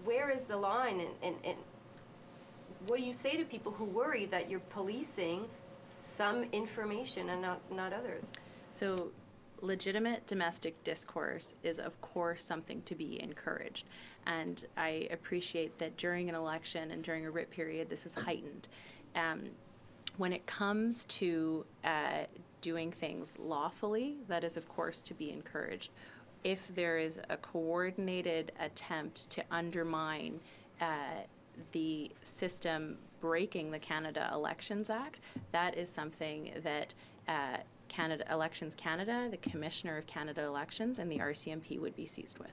Speaker 15: where is the line, and what do you say to people who worry that you're policing some information and not others?
Speaker 8: So legitimate domestic discourse is of course something to be encouraged, and I appreciate that during an election and during a writ period this is heightened. When it comes to doing things lawfully, that is of course to be encouraged. If there is a coordinated attempt to undermine the system breaking the Canada Elections Act, that is something that Elections Canada, the Commissioner of Canada Elections, and the RCMP would be seized with.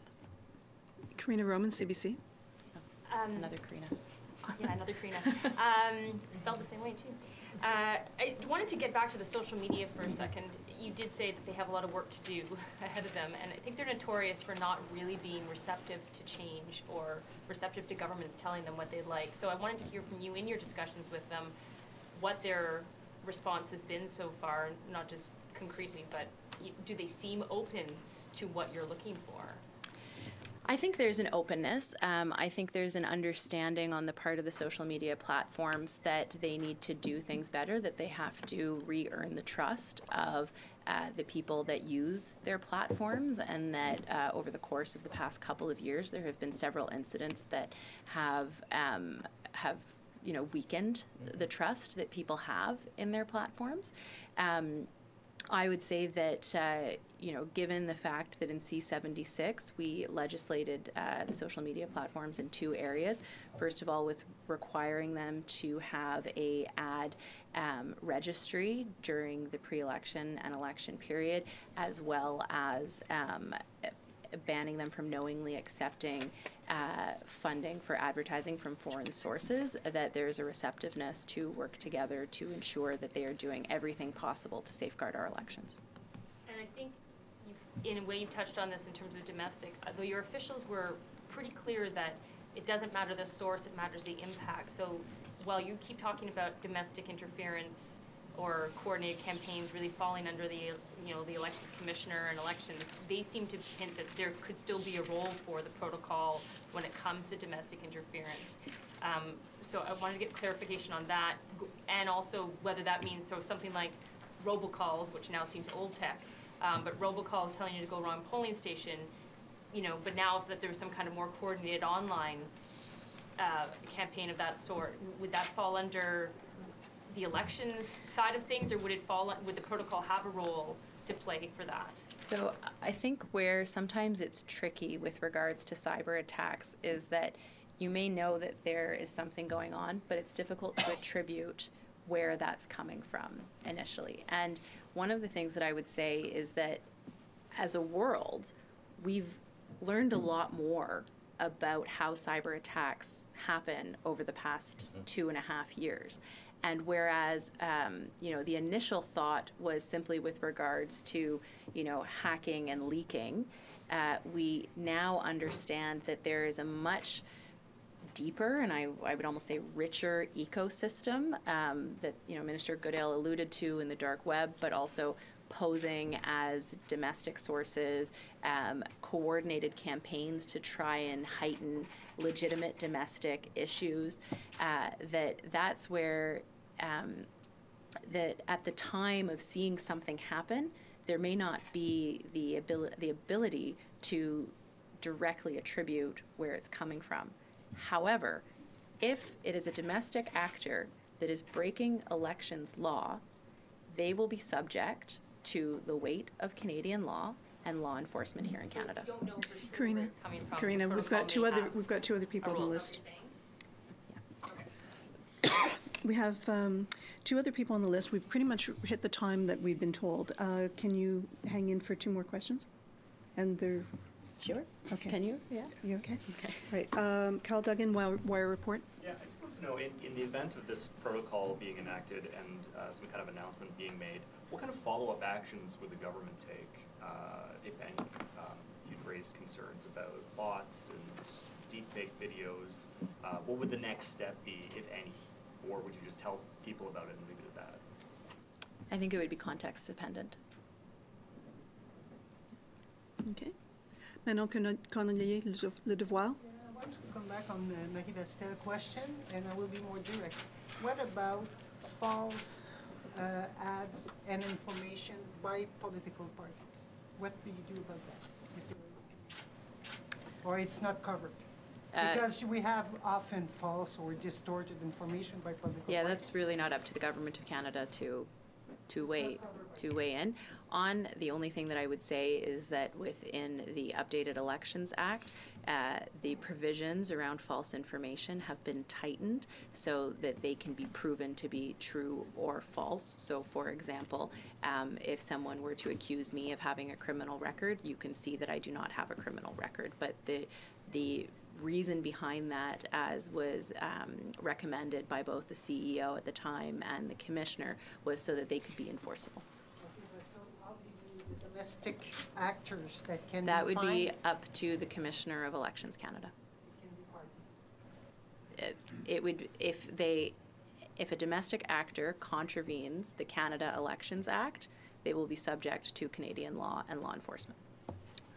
Speaker 6: Karina Roman, CBC.
Speaker 8: Another Karina.
Speaker 16: Yeah, another Karina. Spelled the same way, too. I wanted to get back to the social media for a second. You did say that they have a lot of work to do ahead of them, and I think they're notorious for not really being receptive to change or receptive to governments telling them what they'd like. So I wanted to hear from you in your discussions with them, what their response has been so far, not just concretely, but do they seem open to what you're looking for?
Speaker 8: I think there's an openness. I think there's an understanding on the part of the social media platforms that they need to do things better, that they have to re-earn the trust of the people that use their platforms, and that over the course of the past couple of years, there have been several incidents that have weakened the trust that people have in their platforms. I would say that, given the fact that in C-76 we legislated the social media platforms in two areas. First of all, with requiring them to have a ad registry during the pre-election and election period, as well as banning them from knowingly accepting funding for advertising from foreign sources, that there's a receptiveness to work together to ensure that they are doing everything possible to safeguard our elections.
Speaker 16: And I think, in a way, you touched on this in terms of domestic, though your officials were pretty clear that it doesn't matter the source, it matters the impact. So while you keep talking about domestic interference or coordinated campaigns really falling under the elections commissioner and elections, they seem to hint that there could still be a role for the protocol when it comes to domestic interference. So I wanted to get clarification on that, and also whether that means something like robocalls, which now seems old tech, but robocalls telling you to go wrong polling station, but now if there's some kind of more coordinated online campaign of that sort, would that fall under the elections side of things, or would the protocol have a role to play for that?
Speaker 8: So I think where sometimes it's tricky with regards to cyber attacks is that you may know that there is something going on, but it's difficult to attribute where that's coming from initially. And one of the things that I would say is that as a world, we've learned a lot more about how cyber attacks happen over the past 2.5 years. And whereas, the initial thought was simply with regards to, hacking and leaking, we now understand that there is a much deeper, and I would almost say richer ecosystem that, Minister Goodale alluded to in the dark web, but also posing as domestic sources, coordinated campaigns to try and heighten legitimate domestic issues, that's where that at the time of seeing something happen, there may not be the ability to directly attribute where it's coming from. However, if it is a domestic actor that is breaking elections law, they will be subject to the weight of Canadian law and law enforcement here in Canada.
Speaker 6: Karina, we've got two other people on the list. We have two other people on the list. We've pretty much hit the time that we've been told. Can you hang in for two more questions? And they're
Speaker 8: sure.
Speaker 6: Okay.
Speaker 8: Can you? Yeah.
Speaker 6: You okay? Okay. Right. Carl Duggan, Wire Report.
Speaker 17: Yeah, I just want to know, in the event of this protocol being enacted and some kind of announcement being made, what kind of follow-up actions would the government take, if any? You'd raised concerns about bots and deepfake videos. What would the next step be, if any? Or would you just tell people about it and leave it at that?
Speaker 8: I think it would be context dependent.
Speaker 6: Okay. Manon Cornelier, Le Devoir.
Speaker 13: I want to come back on Marie Vestel's question, and I will be more direct. What about false ads and information by political parties? What do you do about that? Or it's not covered? Because we have often false or distorted information by political parties.
Speaker 8: Yeah, that's really not up to the Government of Canada to weigh in on. The only thing that I would say is that within the updated Elections Act, the provisions around false information have been tightened so that they can be proven to be true or false. So, for example, if someone were to accuse me of having a criminal record, you can see that I do not have a criminal record. But the reason behind that, as was recommended by both the CEO at the time and the Commissioner, was so that they could be enforceable.
Speaker 13: Okay, so how do the domestic actors that can
Speaker 8: That would be up to the Commissioner of Elections Canada. It would, if If a domestic actor contravenes the Canada Elections Act, they will be subject to Canadian law and law enforcement.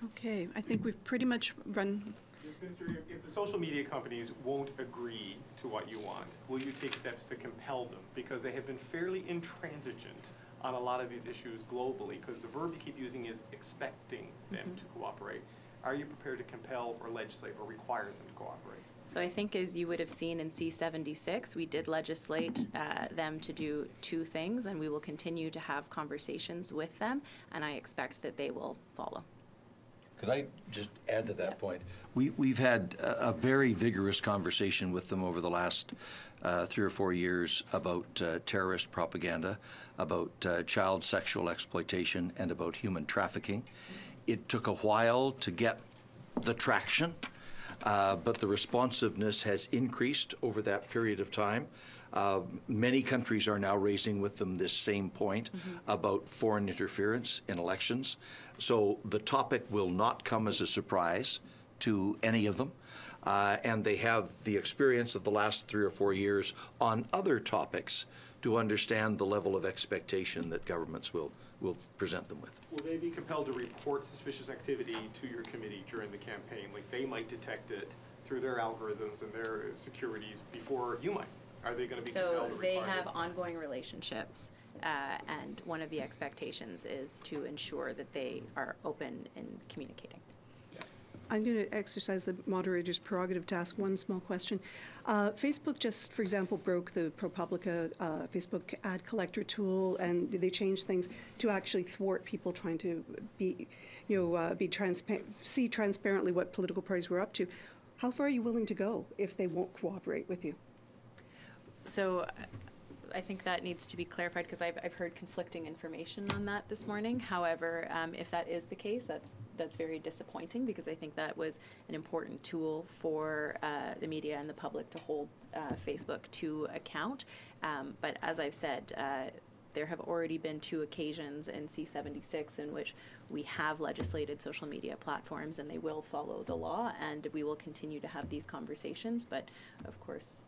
Speaker 6: Okay, I think we've pretty much run.
Speaker 11: Yes, Minister, if the social media companies won't agree to what you want, will you take steps to compel them? Because they have been fairly intransigent on a lot of these issues globally, because the verb you keep using is expecting them to cooperate. Are you prepared to compel or legislate or require them to cooperate?
Speaker 8: So I think, as you would have seen in C-76, we did legislate them to do two things, and we will continue to have conversations with them, and I expect that they will follow.
Speaker 7: Could I just add to that point? We've had a very vigorous conversation with them over the last 3 or 4 years about terrorist propaganda, about child sexual exploitation, and about human trafficking. It took a while to get the traction, but the responsiveness has increased over that period of time. Many countries are now raising with them this same point about foreign interference in elections. So the topic will not come as a surprise to any of them. And they have the experience of the last 3 or 4 years on other topics to understand the level of expectation that governments will present them with.
Speaker 11: Will they be compelled to report suspicious activity to your committee during the campaign? Like, they might detect it through their algorithms and their securities before you might. Are they going to be compelled to
Speaker 8: So they
Speaker 11: report
Speaker 8: have
Speaker 11: it?
Speaker 8: ongoing relationships, and one of the expectations is to ensure that they are open in communicating.
Speaker 6: I'm going to exercise the moderator's prerogative to ask one small question. Facebook just, for example, broke the ProPublica Facebook ad collector tool, and they changed things to actually thwart people trying to be see transparently what political parties were up to. How far are you willing to go if they won't cooperate with you?
Speaker 8: So I think that needs to be clarified, because I've heard conflicting information on that this morning. However, if that is the case, that's very disappointing, because I think that was an important tool for the media and the public to hold Facebook to account. But as I've said, there have already been 2 occasions in C-76 in which we have legislated social media platforms, and they will follow the law, and we will continue to have these conversations. But of course,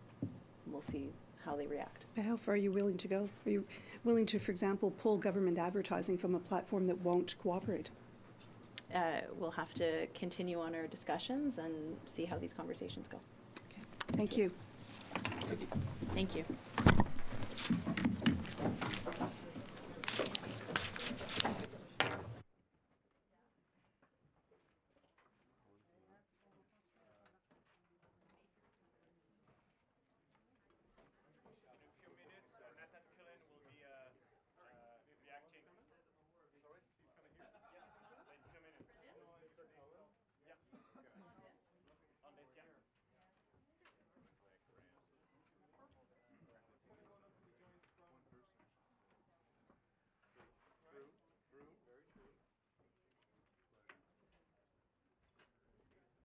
Speaker 8: we'll see how they react.
Speaker 6: But how far are you willing to go? Are you willing to, for example, pull government advertising from a platform that won't cooperate?
Speaker 8: We'll have to continue on our discussions and see how these conversations go.
Speaker 6: Okay. Thank you.
Speaker 8: Thank you.